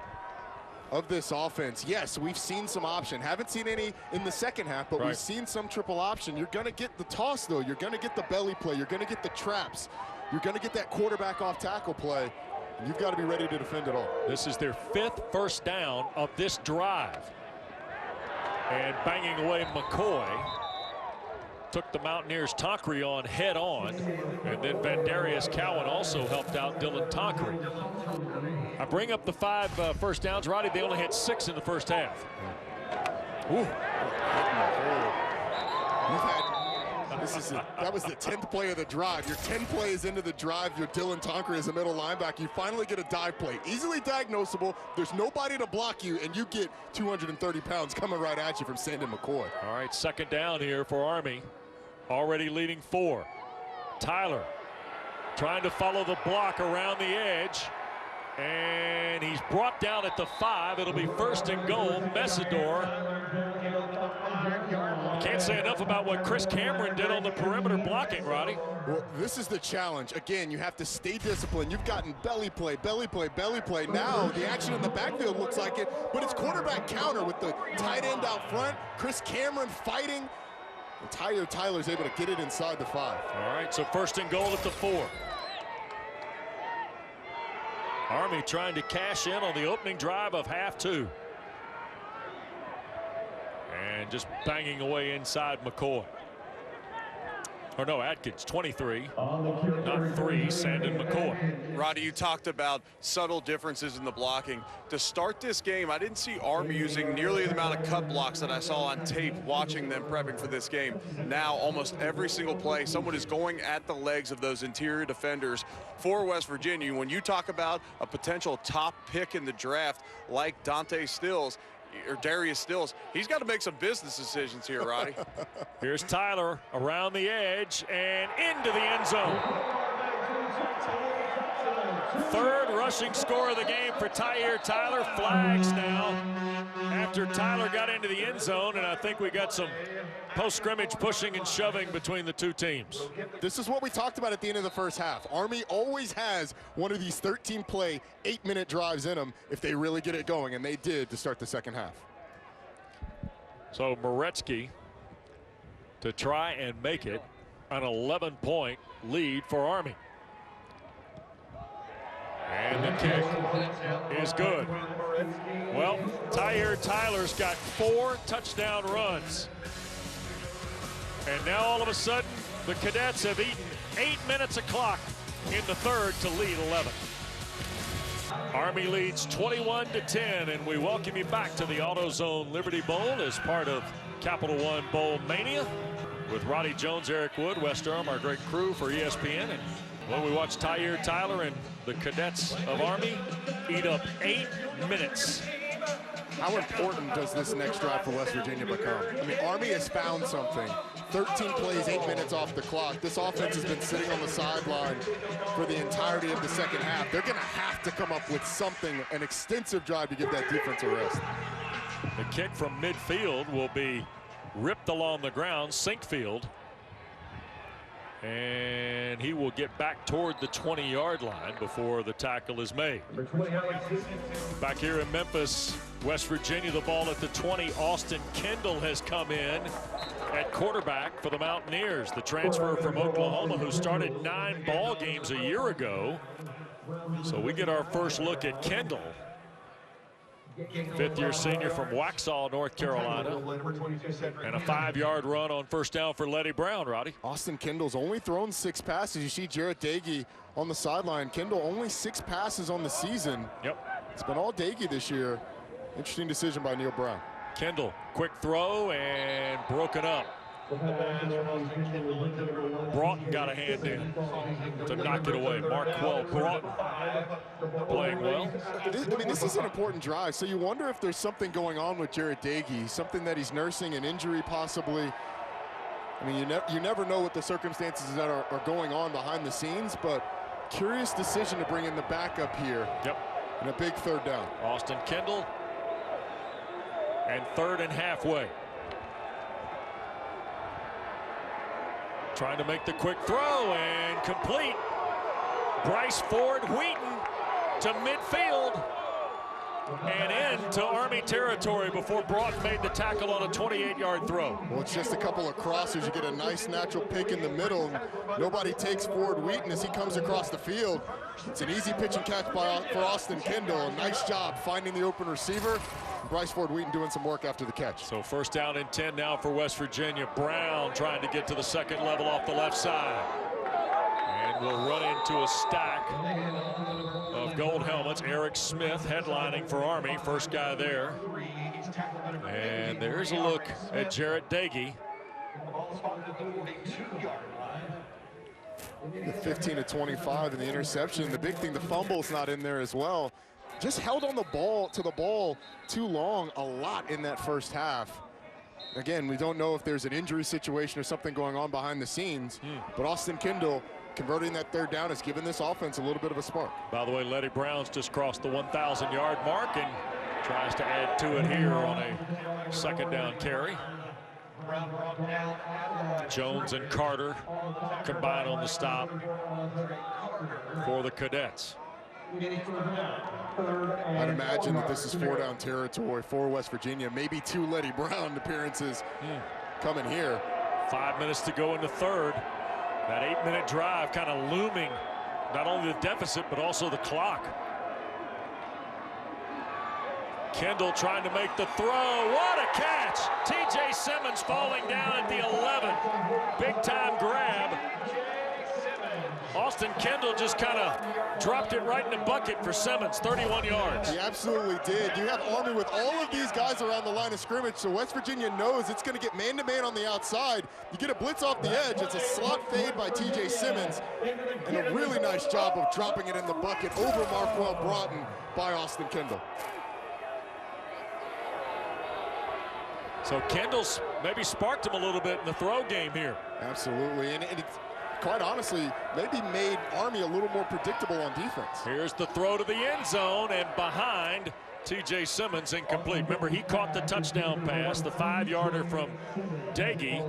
offense. Yes, we've seen some option. Haven't seen any in the second half, but we've seen some triple option. You're going to get the toss, though. You're going to get the belly play. You're going to get the traps. You're going to get that quarterback off tackle play. And you've got to be ready to defend it all. This is their 5th first down of this drive. And banging away McCoy. Took the Mountaineers' Tonkery on head on. And then Vandarius Cowan also helped out Dylan Tonkery. I bring up the 5 first downs, Roddy. They only had 6 in the first half. Ooh. That was the 10th play of the drive. You're 10 plays into the drive. You're Dylan Tonkery as a middle linebacker. You finally get a dive play. Easily diagnosable. There's nobody to block you, and you get 230 pounds coming right at you from Sandon McCoy. All right, second down here for Army. Already leading 4. Tyler trying to follow the block around the edge. And he's brought down at the 5. It'll be first and goal. Messidor. Can't say enough about what Chris Cameron did on the perimeter blocking, Roddy. Well, this is the challenge. Again, you have to stay disciplined. You've gotten belly play, belly play, belly play. Now the action in the backfield looks like it, but it's quarterback counter with the tight end out front. Chris Cameron fighting. And Tyler's able to get it inside the 5. All right, so first and goal at the 4. Army trying to cash in on the opening drive of half 2. And just banging away inside McCoy. Or no, Atkins, 23, not 3, Sandon McCoy. Roddy, you talked about subtle differences in the blocking. To start this game, I didn't see Army using nearly the amount of cut blocks that I saw on tape watching them prepping for this game. Now, almost every single play, someone is going at the legs of those interior defenders for West Virginia. When you talk about a potential top pick in the draft like Dante Stills, or Darius Stills, he's got to make some business decisions here, Roddy. Here's Tyler around the edge and into the end zone. 3rd rushing score of the game for Tyler. Flags now after Tyler got into the end zone, and I think we got some post-scrimmage pushing and shoving between the two teams. This is what we talked about at the end of the first half. Army always has one of these 13-play, 8-minute drives in them if they really get it going, and they did to start the second half. So Moretsky to try and make it an 11-point lead for Army. And the kick is good. Well, Tyler's got 4 touchdown runs. And now all of a sudden, the Cadets have eaten 8 minutes of clock in the 3rd to lead 11. Army leads 21-10, and we welcome you back to the AutoZone Liberty Bowl as part of Capital One Bowl Mania with Roddy Jones, Eric Wood, Wes Durham, our great crew for ESPN. And when we watch Tyler and the Cadets of Army eat up 8 minutes. How important does this next drive for West Virginia become? I mean, Army has found something. 13 plays, 8 minutes off the clock. This offense has been sitting on the sideline for the entirety of the second half. They're going to have to come up with something, an extensive drive to give that defense a rest. The kick from midfield will be ripped along the ground, Sinkfield. And he will get back toward the 20-yard line before the tackle is made. Back here in Memphis, West Virginia, the ball at the 20. Austin Kendall has come in at quarterback for the Mountaineers, the transfer from Oklahoma who started 9 ball games a year ago. So we get our first look at Kendall. 5th-year senior from Waxhaw, North Carolina. And a 5-yard run on first down for Letty Brown, Roddy. Austin Kendall's only thrown 6 passes. You see Jarrett Dagey on the sideline. Kendall only 6 passes on the season. Yep. It's been all Dagey this year. Interesting decision by Neil Brown. Kendall, quick throw and broken up. Broughton got a hand in to knock it away. Marquell Broughton playing well. I mean, this is an important drive, so you wonder if there's something going on with Jarrett Dagey, something that he's nursing, an injury possibly. I mean, you never know what the circumstances that are going on behind the scenes, but curious decision to bring in the backup here. Yep. And a big 3rd down. Austin Kendall and 3rd and halfway. Trying to make the quick throw and complete. Bryce Ford Wheaton to midfield and into Army territory before Broughton made the tackle on a 28-yard throw. Well, it's just a couple of crossers. You get a nice natural pick in the middle. And nobody takes Ford Wheaton as he comes across the field. It's an easy pitch and catch for Austin Kendall. Nice job finding the open receiver. Bryce Ford Wheaton doing some work after the catch. So 1st down and 10 now for West Virginia. Brown trying to get to the 2nd level off the left side. And we'll run into a stack of gold helmets. Eric Smith headlining for Army, first guy there. And there's a look at Jarrett Dagey. The 15 to 25 and the interception. The big thing, the fumble's not in there as well. Just held on the ball too long a lot in that first half. Again, we don't know if there's an injury situation or something going on behind the scenes, but Austin Kendall converting that 3rd down has given this offense a little bit of a spark. By the way, Letty Brown's just crossed the 1,000-yard mark and tries to add to it here on a 2nd down carry. Jones and Carter combine on the stop for the Cadets. I'd imagine that this is 4-down territory for West Virginia. Maybe 2 Letty Brown appearances coming here. 5 minutes to go in the 3rd. That 8-minute drive kind of looming, not only the deficit, but also the clock. Kendall trying to make the throw. What a catch! T.J. Simmons falling down at the 11. Big time grab. Austin Kendall just kind of dropped it right in the bucket for Simmons, 31 yards. He absolutely did. You have Army with all of these guys around the line of scrimmage, so West Virginia knows it's going to get man-to-man on the outside. You get a blitz off the edge. It's a slot fade by T.J. Simmons, and a really nice job of dropping it in the bucket over Marquel Broughton by Austin Kendall. So Kendall's maybe sparked him a little bit in the throw game here. Absolutely, and it's quite honestly maybe made Army a little more predictable on defense. Here's the throw to the end zone and behind T.J. Simmons, incomplete. Remember, he caught the touchdown pass, the 5-yarder from Dagey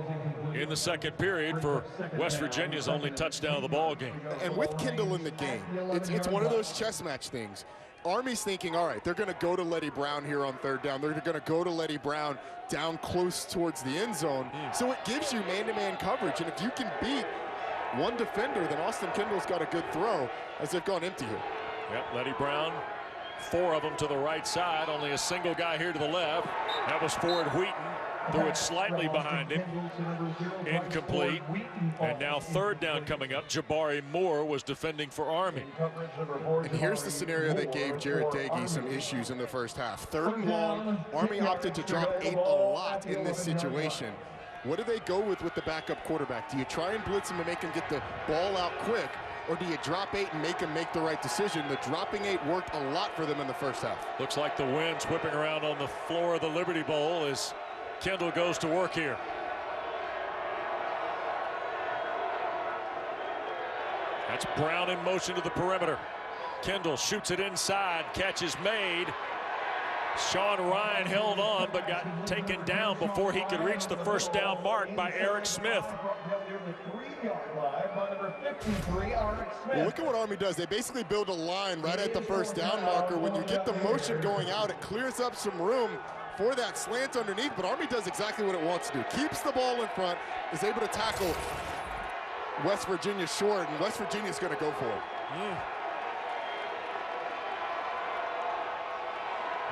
in the 2nd period for West Virginia's only touchdown of the ball game. And with Kendall in the game, it's one of those chess match things. Army's thinking, all right, they're going to go to Letty Brown here on 3rd down. They're going to go to Letty Brown down close towards the end zone. So it gives you man-to-man coverage. And if you can beat one defender, then Austin Kendall's got a good throw as they've gone empty here. Yep, Letty Brown, 4 of them to the right side. Only a single guy here to the left. That was Ford Wheaton. Threw it slightly behind him. Incomplete. And now 3rd down coming up. Jabari Moore was defending for Army. And here's the scenario that gave Jarrett Dagey some issues in the first half. 3rd and long. Army opted to drop 8 a lot in this situation. What do they go with the backup quarterback? Do you try and blitz him and make him get the ball out quick, or do you drop 8 and make him make the right decision? The dropping 8 worked a lot for them in the first half. Looks like the wind's whipping around on the floor of the Liberty Bowl as Kendall goes to work here. That's Brown in motion to the perimeter. Kendall shoots it inside. Catch is made. Sean Ryan held on but got taken down before he could reach the 1st down mark by Eric Smith. Well, look at what Army does. They basically build a line right at the 1st down marker. When you get the motion going out, it clears up some room for that slant underneath, but Army does exactly what it wants to do. Keeps the ball in front, is able to tackle West Virginia short, and West Virginia's going to go for it.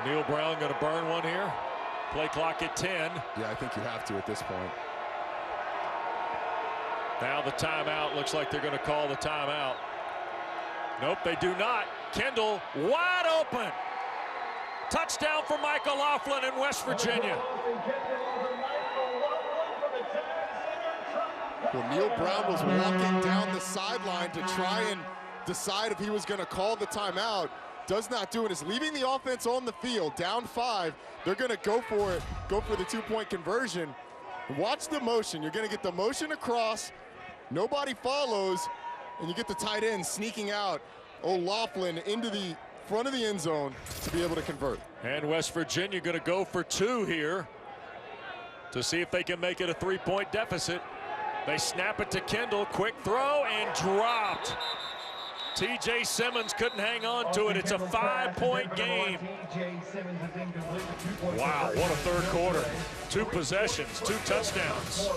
Neil Brown going to burn one here. Play clock at 10. Yeah, I think you have to at this point. Now the timeout. Looks like they're going to call the timeout. Nope, they do not. Kendall wide open. Touchdown for Michael Laughlin in West Virginia. Well, Neil Brown was walking down the sideline to try and decide if he was going to call the timeout. Does not do it. Is leaving the offense on the field, down 5. They're going to go for it, go for the 2-point conversion. Watch the motion. You're going to get the motion across. Nobody follows, and you get the tight end sneaking out. O'Laughlin into the front of the end zone to be able to convert. And West Virginia going to go for 2 here to see if they can make it a 3-point deficit. They snap it to Kendall, quick throw, and dropped. TJ Simmons couldn't hang on to it. It's a 5-point game. Wow, what a third quarter. 2 possessions, 2 touchdowns.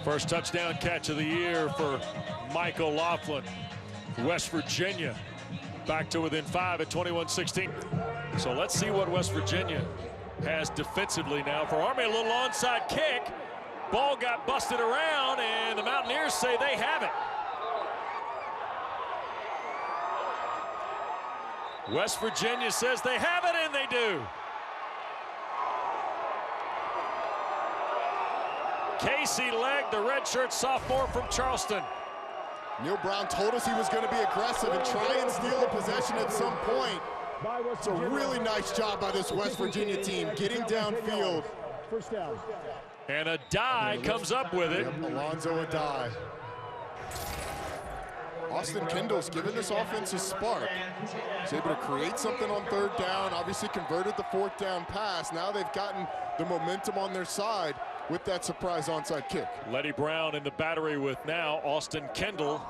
First touchdown catch of the year for Michael Laughlin. West Virginia back to within 5 at 21-16. So let's see what West Virginia has defensively now. For Army, a little onside kick. Ball got busted around, and the Mountaineers say they have it. West Virginia says they have it, and they do. Casey Legg, the redshirt sophomore from Charleston. Neil Brown told us he was going to be aggressive and try and steal a possession at some point. It's a really nice job by this West Virginia team getting downfield. First down. And Adai comes up with it. Yep, Alonzo Adai. Austin Kendall's given this offense a spark. He's able to create something on 3rd down, obviously converted the 4th down pass. Now they've gotten the momentum on their side with that surprise onside kick. Letty Brown in the battery with now Austin Kendall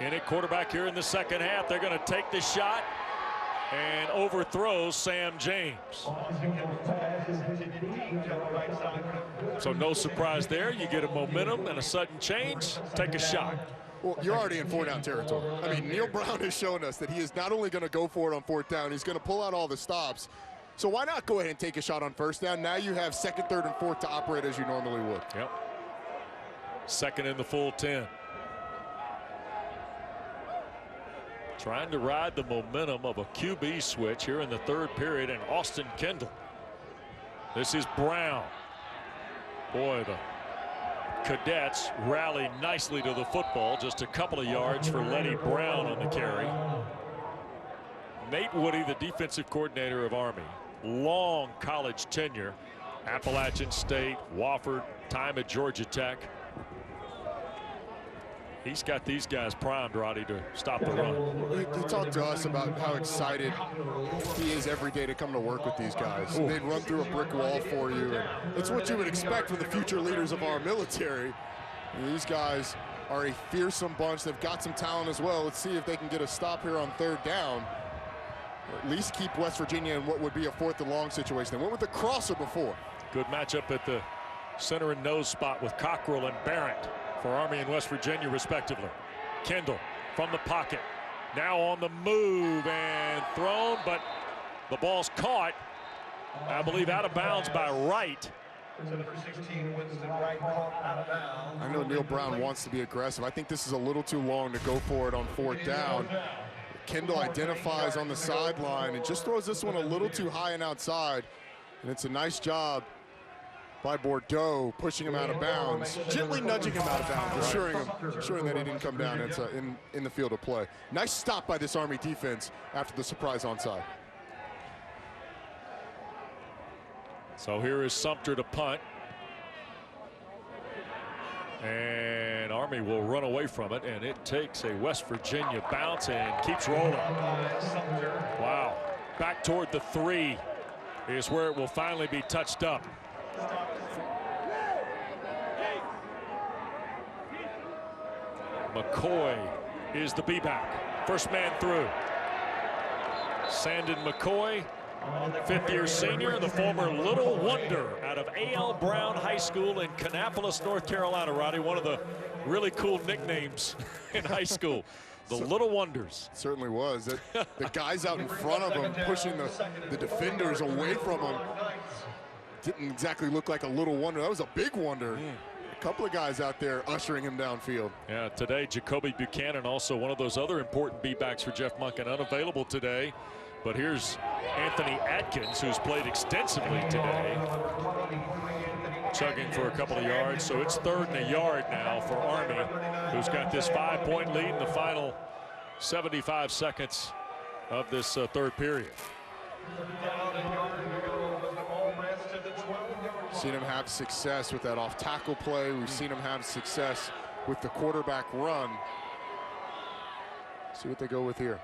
in it, quarterback here in the second half. They're going to take the shot and overthrows Sam James. So no surprise there. You get a momentum and a sudden change, take a shot. Well, you're already in 4-down territory. I mean, Neil Brown has shown us that he is not only going to go for it on 4th down, he's going to pull out all the stops. So why not go ahead and take a shot on 1st down? Now you have 2nd, 3rd, and 4th to operate as you normally would. Yep. 2nd in the full 10. Trying to ride the momentum of a QB switch here in the 3rd period, and Austin Kendall. This is Brown. Boy, the Cadets rally nicely to the football. Just a couple of yards for Letty Brown on the carry. Nate Woody, the defensive coordinator of Army. Long college tenure. Appalachian State, Wofford, time at Georgia Tech. He's got these guys primed, Roddy, to stop the run. He talked to us about how excited he is every day to come to work with these guys. They'd run through a brick wall for you, and it's what you would expect from the future leaders of our military. And these guys are a fearsome bunch. They've got some talent as well. Let's see if they can get a stop here on 3rd down, or at least keep West Virginia in what would be a 4th and long situation. They went with the crosser before. Good matchup at the center and nose spot with Cockrell and Barrett for Army and West Virginia respectively. Kendall from the pocket, now on the move and thrown, but the ball's caught, I believe, out of bounds by Wright. I know Neil Brown wants to be aggressive. I think this is a little too long to go for it on 4th down. Kendall identifies on the sideline and just throws this one a little too high and outside, and it's a nice job by Bordeaux, pushing him out of bounds, gently nudging him out of bounds, assuring that he didn't come down in the field of play. Nice stop by this Army defense after the surprise onside. So here is Sumter to punt. And Army will run away from it, and it takes a West Virginia bounce and keeps rolling. Wow. Back toward the 3 is where it will finally be touched up. McCoy is the B-back. First man through. Sandon McCoy, 5th-year senior, the former Little Wonder out of A.L. Brown High School in Kannapolis, North Carolina, Roddy. One of the really cool nicknames in high school. The Little Wonders. Certainly was. The guys out in front of him pushing the defenders away from him didn't exactly look like a little wonder. That was a big wonder. A couple of guys out there ushering him downfield. Yeah, today Jacoby Buchanan, also one of those other important B-backs for Jeff Monken, unavailable today. But here's Anthony Atkins, who's played extensively today, chugging for a couple of yards. So it's 3rd and a yard now for Army, who's got this 5-point lead in the final 75 seconds of this 3rd period. Seen him have success with that off-tackle play. We've seen him have success with the quarterback run. See what they go with here.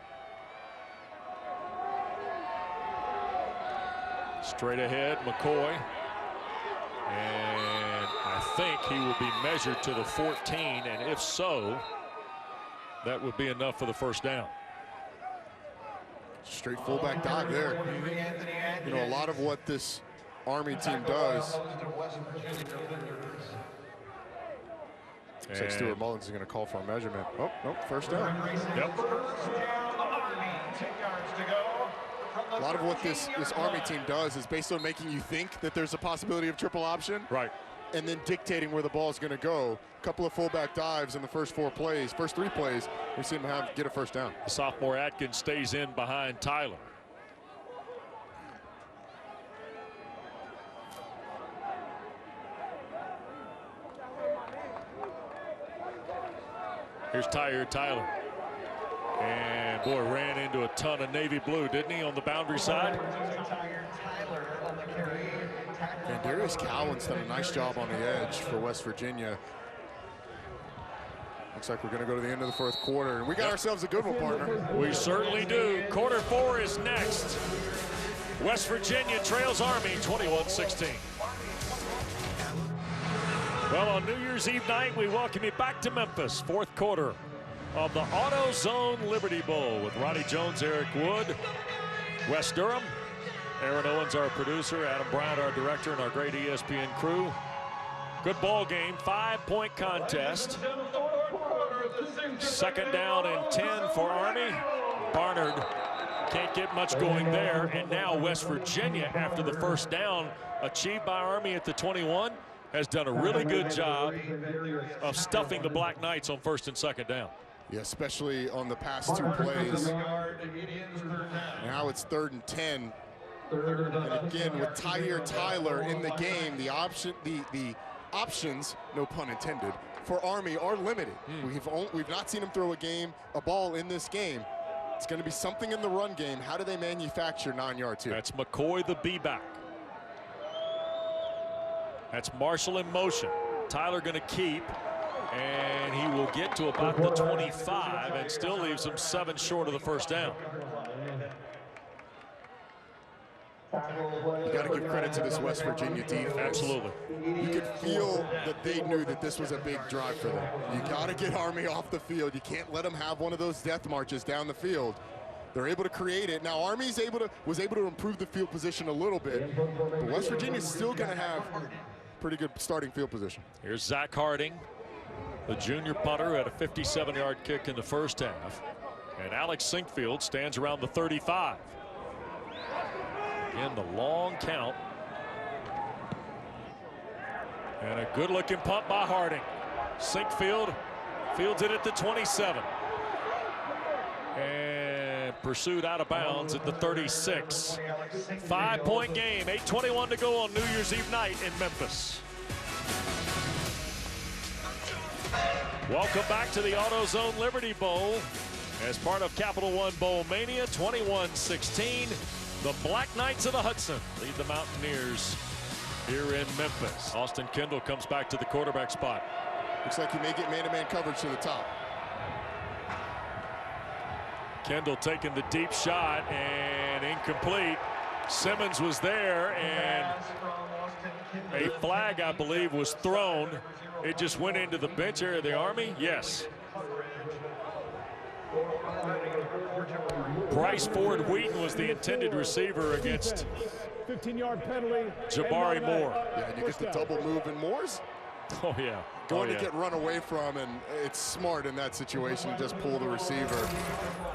Straight ahead, McCoy. And I think he will be measured to the 14, and if so, that would be enough for the first down. Straight fullback dive there. You know, a lot of what this Army team does. Looks like Stuart Mullins is going to call for a measurement. Oh, nope, first down. Yep. A lot of what this Army team does is based on making you think that there's a possibility of triple option. Right. And then dictating where the ball is going to go. A couple of fullback dives in the first three plays, we see him get a first down. The sophomore Atkins stays in behind Tyler. Here's Tyler. And boy, ran into a ton of navy blue, didn't he, on the boundary side? And Darius Cowan's done a nice job on the edge for West Virginia. Looks like we're going to go to the end of the fourth quarter, and we got ourselves a good one, partner. We certainly do. Quarter 4 is next. West Virginia trails Army 21-16. Well, on New Year's Eve night, we welcome you back to Memphis. Fourth quarter of the AutoZone Liberty Bowl with Ronnie Jones, Eric Wood, Wes Durham, Aaron Owens, our producer, Adam Bryant, our director, and our great ESPN crew. Good ball game, 5-point contest. Second down and 10 for Army. Barnard can't get much going there, and now West Virginia, after the first down achieved by Army at the 21, has done a really good job of stuffing the Black Knights on first and second down. Yeah, especially on the past 2 plays. Now it's 3rd and 10. And again, with Tyler in the game, the options, no pun intended, for Army are limited. We've not seen him throw a ball in this game. It's going to be something in the run game. How do they manufacture 9 yards here? That's McCoy, the B-back. That's Marshall in motion. Tyler going to keep, and he will get to about the 25 and still leaves him 7 short of the first down. You got to give credit to this West Virginia defense. Absolutely. You could feel that they knew that this was a big drive for them. You got to get Army off the field. You can't let them have one of those death marches down the field. They're able to create it. Now Army's was able to improve the field position a little bit, but West Virginia's still going to have pretty good starting field position. Here's Zach Harding, the junior punter who had a 57-yard kick in the first half. And Alex Sinkfield stands around the 35. Again, the long count. And a good-looking punt by Harding. Sinkfield fields it at the 27. And pursued out of bounds at the 36. 5-point game, 8:21 to go on New Year's Eve night in Memphis. Welcome back to the AutoZone Liberty Bowl as part of Capital One Bowl Mania 21-16. The Black Knights of the Hudson lead the Mountaineers here in Memphis. Austin Kendall comes back to the quarterback spot. Looks like he may get man-to-man coverage to the top. Kendall taking the deep shot and incomplete. Simmons was there, and a flag, I believe, was thrown. It just went into the bench area of the Army. Yes. Bryce Ford Wheaton was the intended receiver against 15-yard penalty. Jabari Moore. Yeah, and you get the double move in Moore's Oh, yeah. going to get run away from, and it's smart in that situation to just pull the receiver.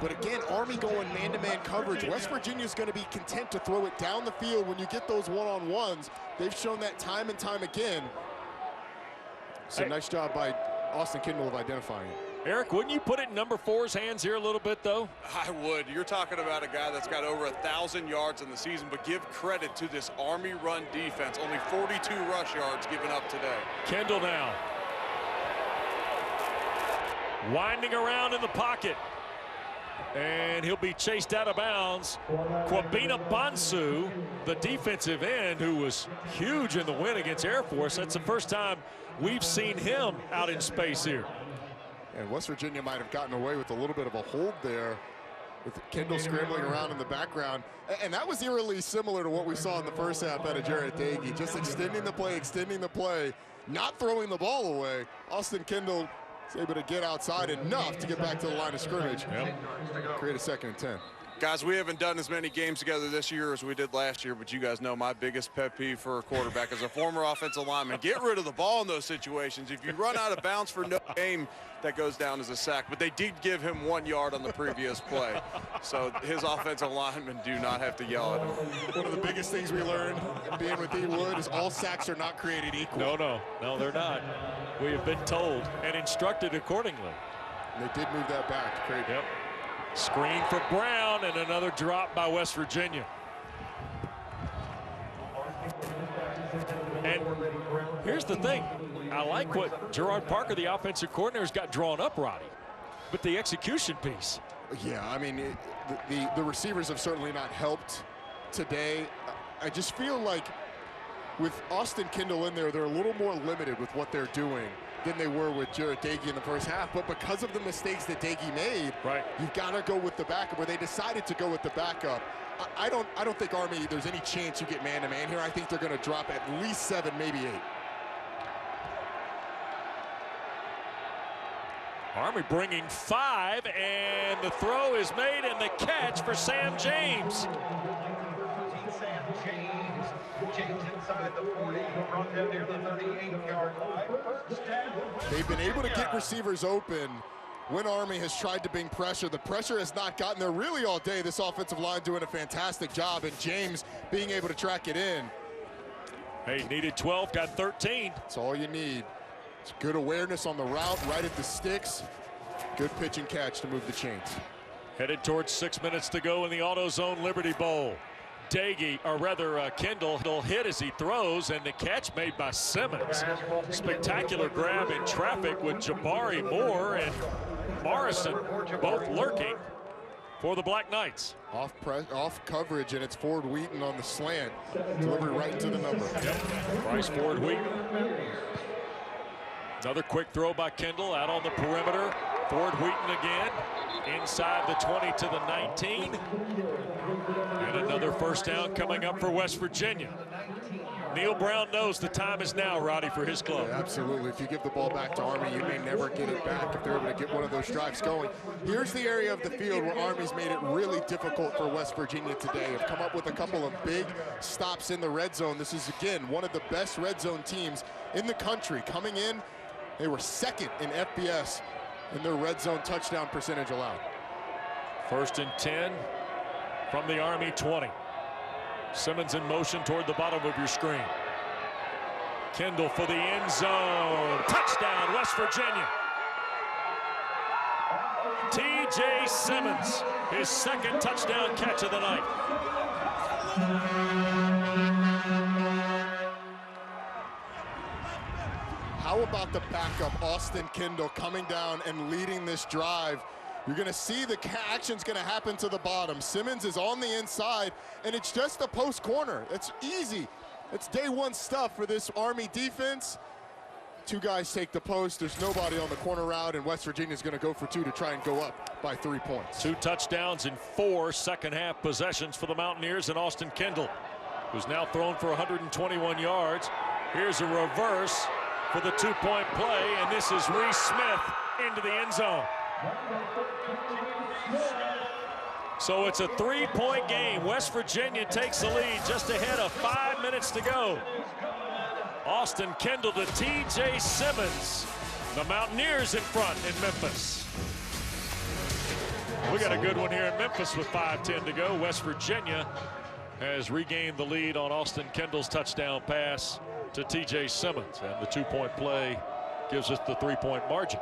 But again, Army going man-to-man coverage. West Virginia's going to be content to throw it down the field when you get those one-on-ones. They've shown that time and time again. So nice job by Austin Kendall of identifying it. Eric, wouldn't you put it in number 4's hands here a little bit, though? I would. You're talking about a guy that's got over 1,000 yards in the season, but give credit to this Army run defense. Only 42 rush yards given up today. Kendall now. Winding around in the pocket. And he'll be chased out of bounds. Kwabena Bonsu, the defensive end, who was huge in the win against Air Force. That's the first time we've seen him out in space here. And West Virginia might have gotten away with a little bit of a hold there with Kendall scrambling around in the background. And that was eerily similar to what we saw in the first half out of Jarrett Dagey, just extending the play, not throwing the ball away. Austin Kendall is able to get outside enough to get back to the line of scrimmage. Create a 2nd and 10. Guys, we haven't done as many games together this year as we did last year, but you guys know my biggest pet peeve for a quarterback as a former offensive lineman. Get rid of the ball in those situations. If you run out of bounds for no game, that goes down as a sack. But they did give him 1 yard on the previous play. So his offensive linemen do not have to yell at him. One of the biggest things we learned being with E. Wood is all sacks are not created equal. No, they're not. We have been told and instructed accordingly. And they did move that back to create. Yep. Screen for Brown and another drop by West Virginia. And here's the thing. I like what Gerard Parker, the offensive coordinator, has got drawn up, Roddy. But the execution piece. Yeah, I mean, the receivers have certainly not helped today. I just feel like with Austin Kendall in there, they're a little more limited with what they're doing than they were with Jarrett Dagey in the first half. But because of the mistakes that Dagey made, you've got to go with the backup, where they decided to go with the backup. I don't think Army, there's any chance you get man-to-man here. I think they're going to drop at least 7, maybe 8. Army bringing 5, and the throw is made, and the catch for Sam James. James inside the 40, brought them near the 38-yard line. They've been able to get receivers open when Army has tried to bring pressure. The pressure has not gotten there really all day. This offensive line doing a fantastic job, and James being able to track it in. Hey, needed 12, got 13. That's all you need. It's good awareness on the route, right at the sticks. Good pitch and catch to move the chains. Headed towards 6 minutes to go in the AutoZone Liberty Bowl. Dagey, or rather Kendall, hit as he throws, and the catch made by Simmons. Spectacular grab in traffic with Jabari Moore and Morrison both lurking for the Black Knights. Off coverage, and it's Ford Wheaton on the slant. Delivery right into the number. Yep. Bryce Ford Wheaton. Another quick throw by Kendall out on the perimeter. Ford Wheaton again. Inside the 20 to the 19. And another first down coming up for West Virginia. Neil Brown knows the time is now, Roddy, for his club. Yeah, absolutely. If you give the ball back to Army, you may never get it back if they're able to get one of those drives going. Here's the area of the field where Army's made it really difficult for West Virginia today. Have come up with a couple of big stops in the red zone. This is, again, one of the best red zone teams in the country. Coming in, they were 2nd in FBS in their red zone touchdown percentage allowed. 1st and 10 from the Army 20. Simmons in motion toward the bottom of your screen. Kendall for the end zone. Touchdown, West Virginia. T.J. Simmons, his 2nd touchdown catch of the night. How about the backup, Austin Kendall, coming down and leading this drive? You're going to see the action's going to happen to the bottom. Simmons is on the inside, and it's just a post corner. It's easy. It's day one stuff for this Army defense. 2 guys take the post. There's nobody on the corner route, and West Virginia's going to go for 2 to try and go up by 3 points. 2 touchdowns in 4 second-half possessions for the Mountaineers and Austin Kendall, who's now thrown for 121 yards. Here's a reverse for the 2-point play, and this is Reese Smith into the end zone. So it's a 3-point game. West Virginia takes the lead just ahead of 5 minutes to go. Austin Kendall to T.J. Simmons. The Mountaineers in front in Memphis. We got a good one here in Memphis with 5:10 to go. West Virginia has regained the lead on Austin Kendall's touchdown pass to T.J. Simmons. And the 2-point play gives us the 3-point margin.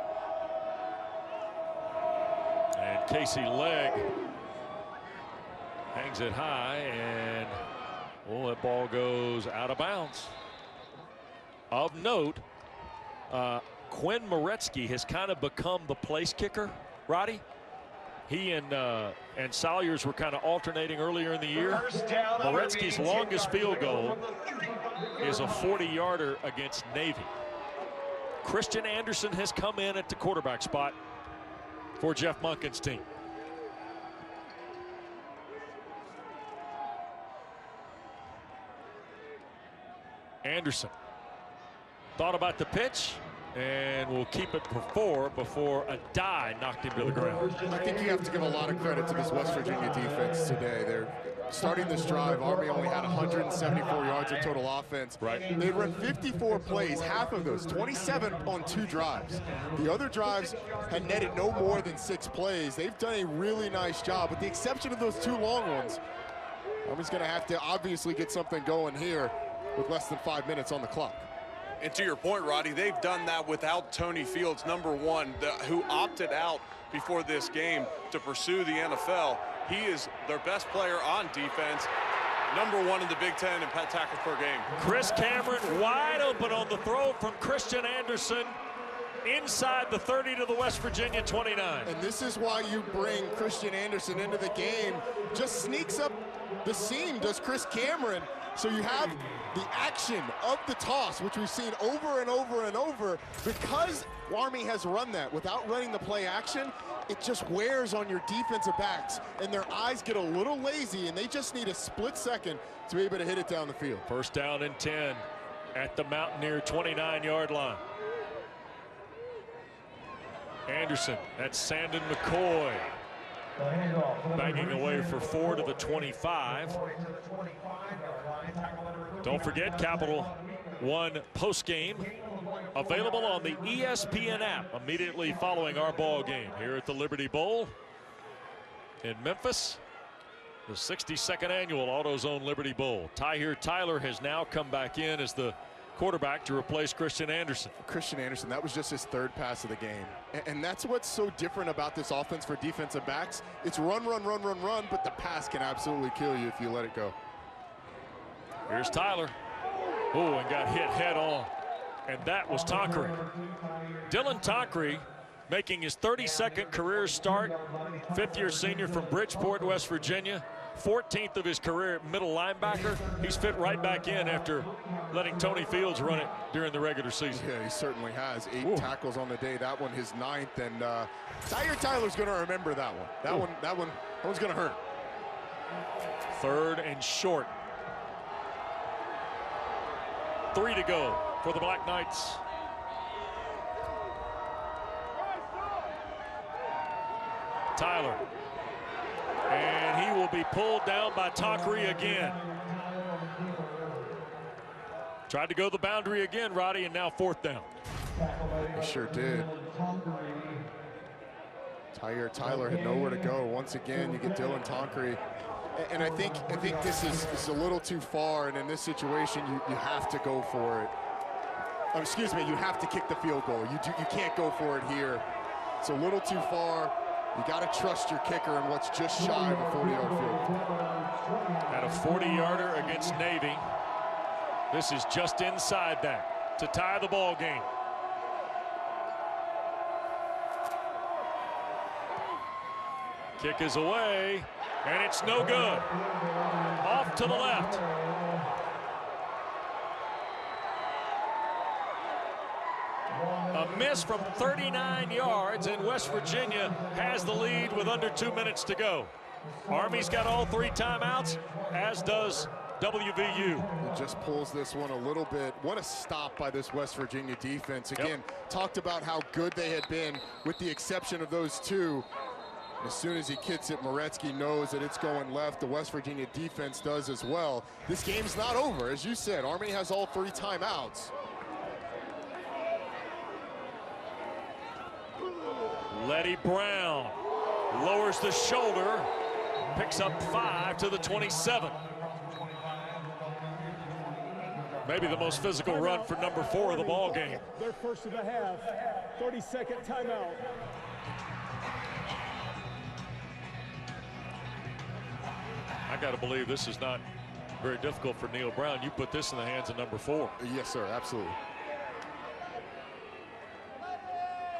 And Casey Legg hangs it high, and that ball goes out of bounds. Of note, Quinn Moretsky has kind of become the place kicker, Roddy. He and Salyers were kind of alternating earlier in the year. Moretsky's longest field goal is a 40-yarder against Navy. Christian Anderson has come in at the quarterback spot for Jeff Monken's team. Anderson thought about the pitch and will keep it for 4 before a die knocked him to the ground. I think you have to give a lot of credit to this West Virginia defense today. They're starting this drive. Army only had 174 yards of total offense. Right. They run 54 plays, half of those, 27 on 2 drives. The other drives had netted no more than 6 plays. They've done a really nice job, with the exception of those 2 long ones. Army's going to have to obviously get something going here with less than 5 minutes on the clock. And to your point, Roddy, they've done that without Tony Fields, number 1, who opted out before this game to pursue the NFL. He is their best player on defense, number 1 in the Big Ten in tackles per game. Chris Cameron wide open on the throw from Christian Anderson inside the 30 to the West Virginia 29. And this is why you bring Christian Anderson into the game. Just sneaks up the seam, does Chris Cameron. So you have the action of the toss, which we've seen over and over and over. Because Army has run that without running the play action, it just wears on your defensive backs, and their eyes get a little lazy, and they just need a split second to be able to hit it down the field. First down and 10 at the Mountaineer 29-yard line. Anderson, that's Sandon McCoy. Banging away for 4 to the 25. Don't forget, Capital One postgame available on the ESPN app immediately following our ball game here at the Liberty Bowl in Memphis. The 62nd annual AutoZone Liberty Bowl. Tahir Tyler has now come back in as the quarterback to replace Christian Anderson. Christian Anderson, that was just his 3rd pass of the game. And that's what's so different about this offense for defensive backs. It's run, run, run, run, run, but the pass can absolutely kill you if you let it go. Here's Tyler. Oh, and got hit head on. And that was Tonkery. Dylan Tonkery making his 32nd career start. 5th-year senior from Bridgeport, West Virginia. 14th of his career at middle linebacker. He's fit right back in after letting Tony Fields run it during the regular season. Yeah, he certainly has. 8 tackles on the day. That one his 9th, and Tahir Tyler's going to remember that one. That one's going to hurt. 3rd and short. 3 to go for the Black Knights. Tyler. And he will be pulled down by Tonkery again. Tried to go the boundary again, Roddy, and now 4th down. He sure did. Tahir Tyler had nowhere to go. Once again, you get Dylan Tonkery. And I think this is a little too far, and in this situation, you have to go for it. Excuse me, you have to kick the field goal. You can't go for it here. It's a little too far. You got to trust your kicker in what's just shy of a 40-yard field goal. At a 40-yarder against Navy. This is just inside that to tie the ball game. Kick is away, and it's no good. Off to the left. A miss from 39 yards, and West Virginia has the lead with under 2 minutes to go. Army's got all 3 timeouts, as does WVU. It just pulls this one a little bit. What a stop by this West Virginia defense. Again, talked about how good they had been with the exception of those 2. As soon as he kicks it, Moretzky knows that it's going left. The West Virginia defense does as well. This game's not over. As you said, Army has all 3 timeouts. Letty Brown lowers the shoulder, picks up 5 to the 27. Maybe the most physical run for number 4 of the ball game. Their first of the half, 30-second timeout. I got to believe this is not very difficult for Neil Brown. You put this in the hands of number 4. Yes, sir, absolutely.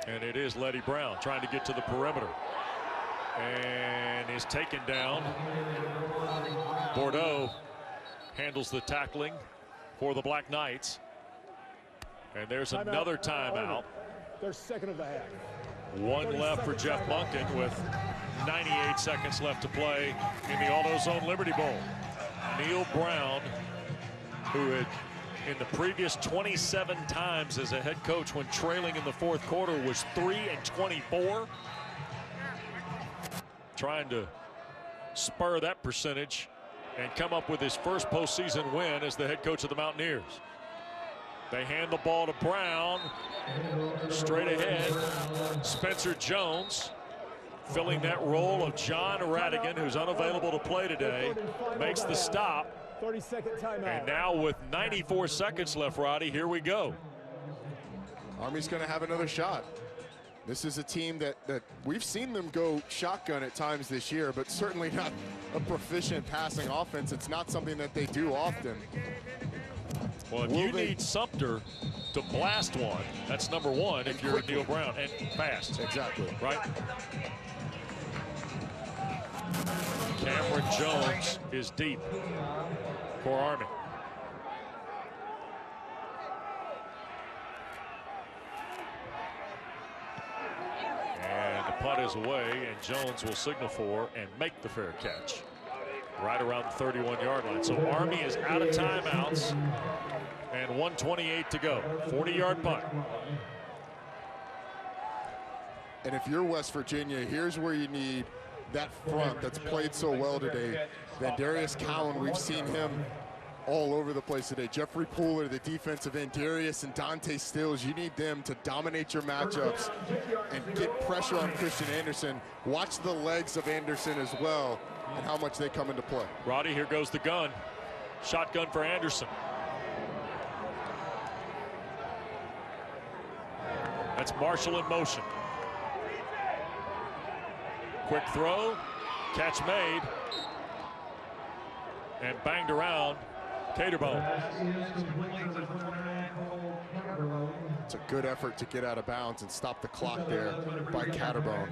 And it is Letty Brown trying to get to the perimeter. And is taken down. Bordeaux handles the tackling for the Black Knights. And there's another timeout. Their second of the half. One left for Jeff Monken with 98 seconds left to play in the AutoZone Liberty Bowl. Neil Brown, who had in the previous 27 times as a head coach when trailing in the fourth quarter was 3-24. Trying to spur that percentage and come up with his first postseason win as the head coach of the Mountaineers. They hand the ball to Brown. Straight ahead, Spencer Jones filling that role of John Radigan, who's unavailable to play today, makes the stop. 30-second timeout. And now with 94 seconds left, Roddy, here we go. Army's going to have another shot. This is a team that we've seen them go shotgun at times this year, but certainly not a proficient passing offense. It's not something that they do often. Well, if you need Sumter to blast one, that's number one if you're Neil Brown, and fast. Exactly. Right? Cameron Jones is deep for Army. And the punt is away, and Jones will signal for and make the fair catch right around the 31-yard line. So Army is out of timeouts and 1:28 to go. 40-yard punt. And if you're West Virginia, here's where you need that front that's played so well today. Vandarius Cowan, we've seen him all over the place today. Jeffrey Pooler, the defensive end, Darius and Dante Stills, you need them to dominate your matchups and get pressure on Christian Anderson. Watch the legs of Anderson as well and how much they come into play. Roddy, here goes the gun. Shotgun for Anderson. That's Marshall in motion. Quick throw, catch made, and banged around Caterbone. It's a good effort to get out of bounds and stop the clock there by Caterbone.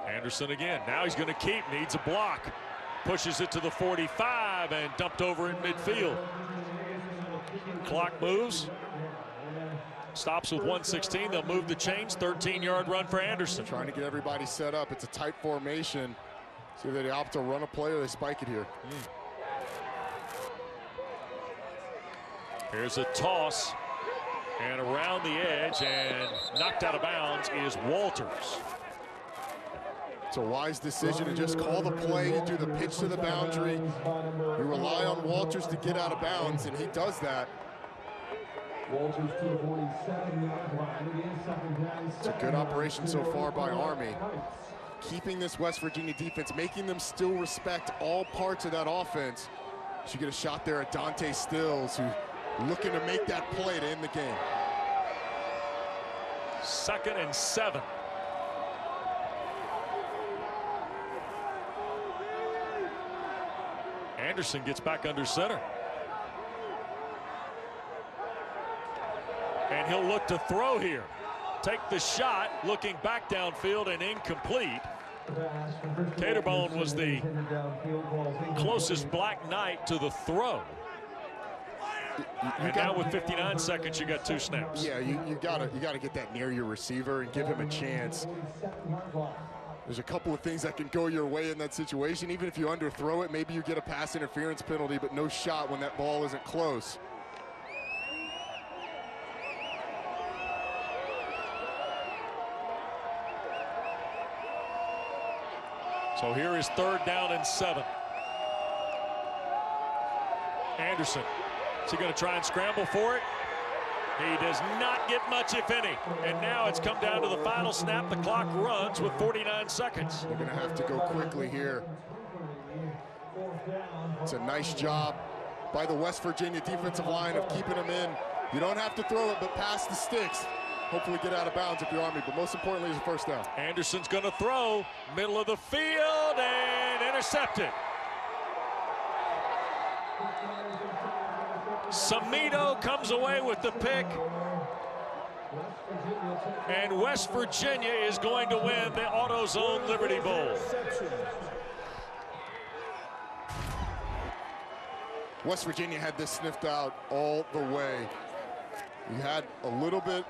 Anderson again. Now he's going to keep, needs a block. Pushes it to the 45 and dumped over in midfield. Clock moves. Stops with 1:16. They'll move the chains. 13-yard run for Anderson. Trying to get everybody set up. It's a tight formation. See if they opt to run a play or they spike it here. Here's a toss. And around the edge and knocked out of bounds is Walters. It's a wise decision to just call the play, do the pitch to the boundary. You rely on Walters to get out of bounds, and he does that. Walters to the 47-yard line. It's a good operation so far by Army. Keeping this West Virginia defense, making them still respect all parts of that offense. So you get a shot there at Dante Stills, who's looking to make that play to end the game. 2nd and 7. Anderson gets back under center. And he'll look to throw here. Take the shot, looking back downfield and incomplete. Caterbone was the closest Black Knight to the throw. And now with 59 seconds, you got 2 snaps. Yeah, you gotta get that near your receiver and give him a chance. There's a couple of things that can go your way in that situation. Even if you underthrow it, maybe you get a pass interference penalty, but no shot when that ball isn't close. So here is 3rd down and 7. Anderson, is he going to try and scramble for it? He does not get much, if any. And now it's come down to the final snap. The clock runs with 49 seconds. They're going to have to go quickly here. It's a nice job by the West Virginia defensive line of keeping them in. You don't have to throw it, but pass the sticks. Hopefully get out of bounds if you're Army, but most importantly is a first down. Anderson's going to throw, middle of the field, and intercepted. Samito comes away with the pick. And West Virginia is going to win the AutoZone Liberty Bowl. West Virginia had this sniffed out all the way. You had a little bit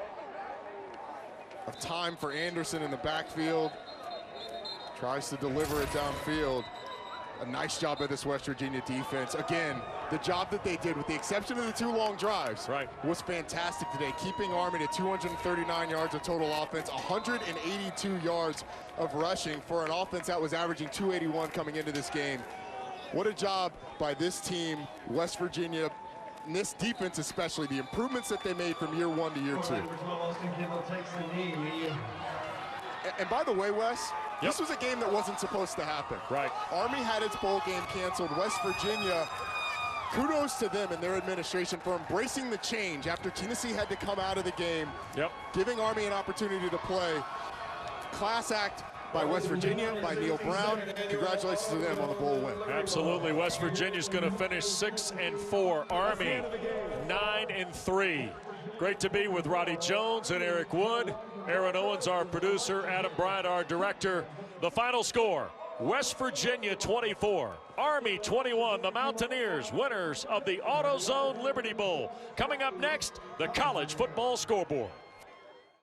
of time for Anderson in the backfield. Tries to deliver it downfield. A nice job by this West Virginia defense. Again, the job that they did, with the exception of the 2 long drives, was fantastic today, keeping Army to 239 yards of total offense, 182 yards of rushing for an offense that was averaging 281 coming into this game. What a job by this team, West Virginia, and this defense especially, the improvements that they made from year 1 to year 2. And by the way, Wes, this was a game that wasn't supposed to happen. Army had its bowl game canceled. West Virginia, kudos to them and their administration for embracing the change after Tennessee had to come out of the game, giving Army an opportunity to play. Class act by West Virginia, by Neil Brown. Congratulations to them on the bowl win. Absolutely. West Virginia's going to finish 6-4. Army 9-3. Great to be with Roddy Jones and Eric Wood. Aaron Owens, our producer. Adam Bryant, our director. The final score, West Virginia 24, Army 21. The Mountaineers, winners of the AutoZone Liberty Bowl. Coming up next, the college football scoreboard.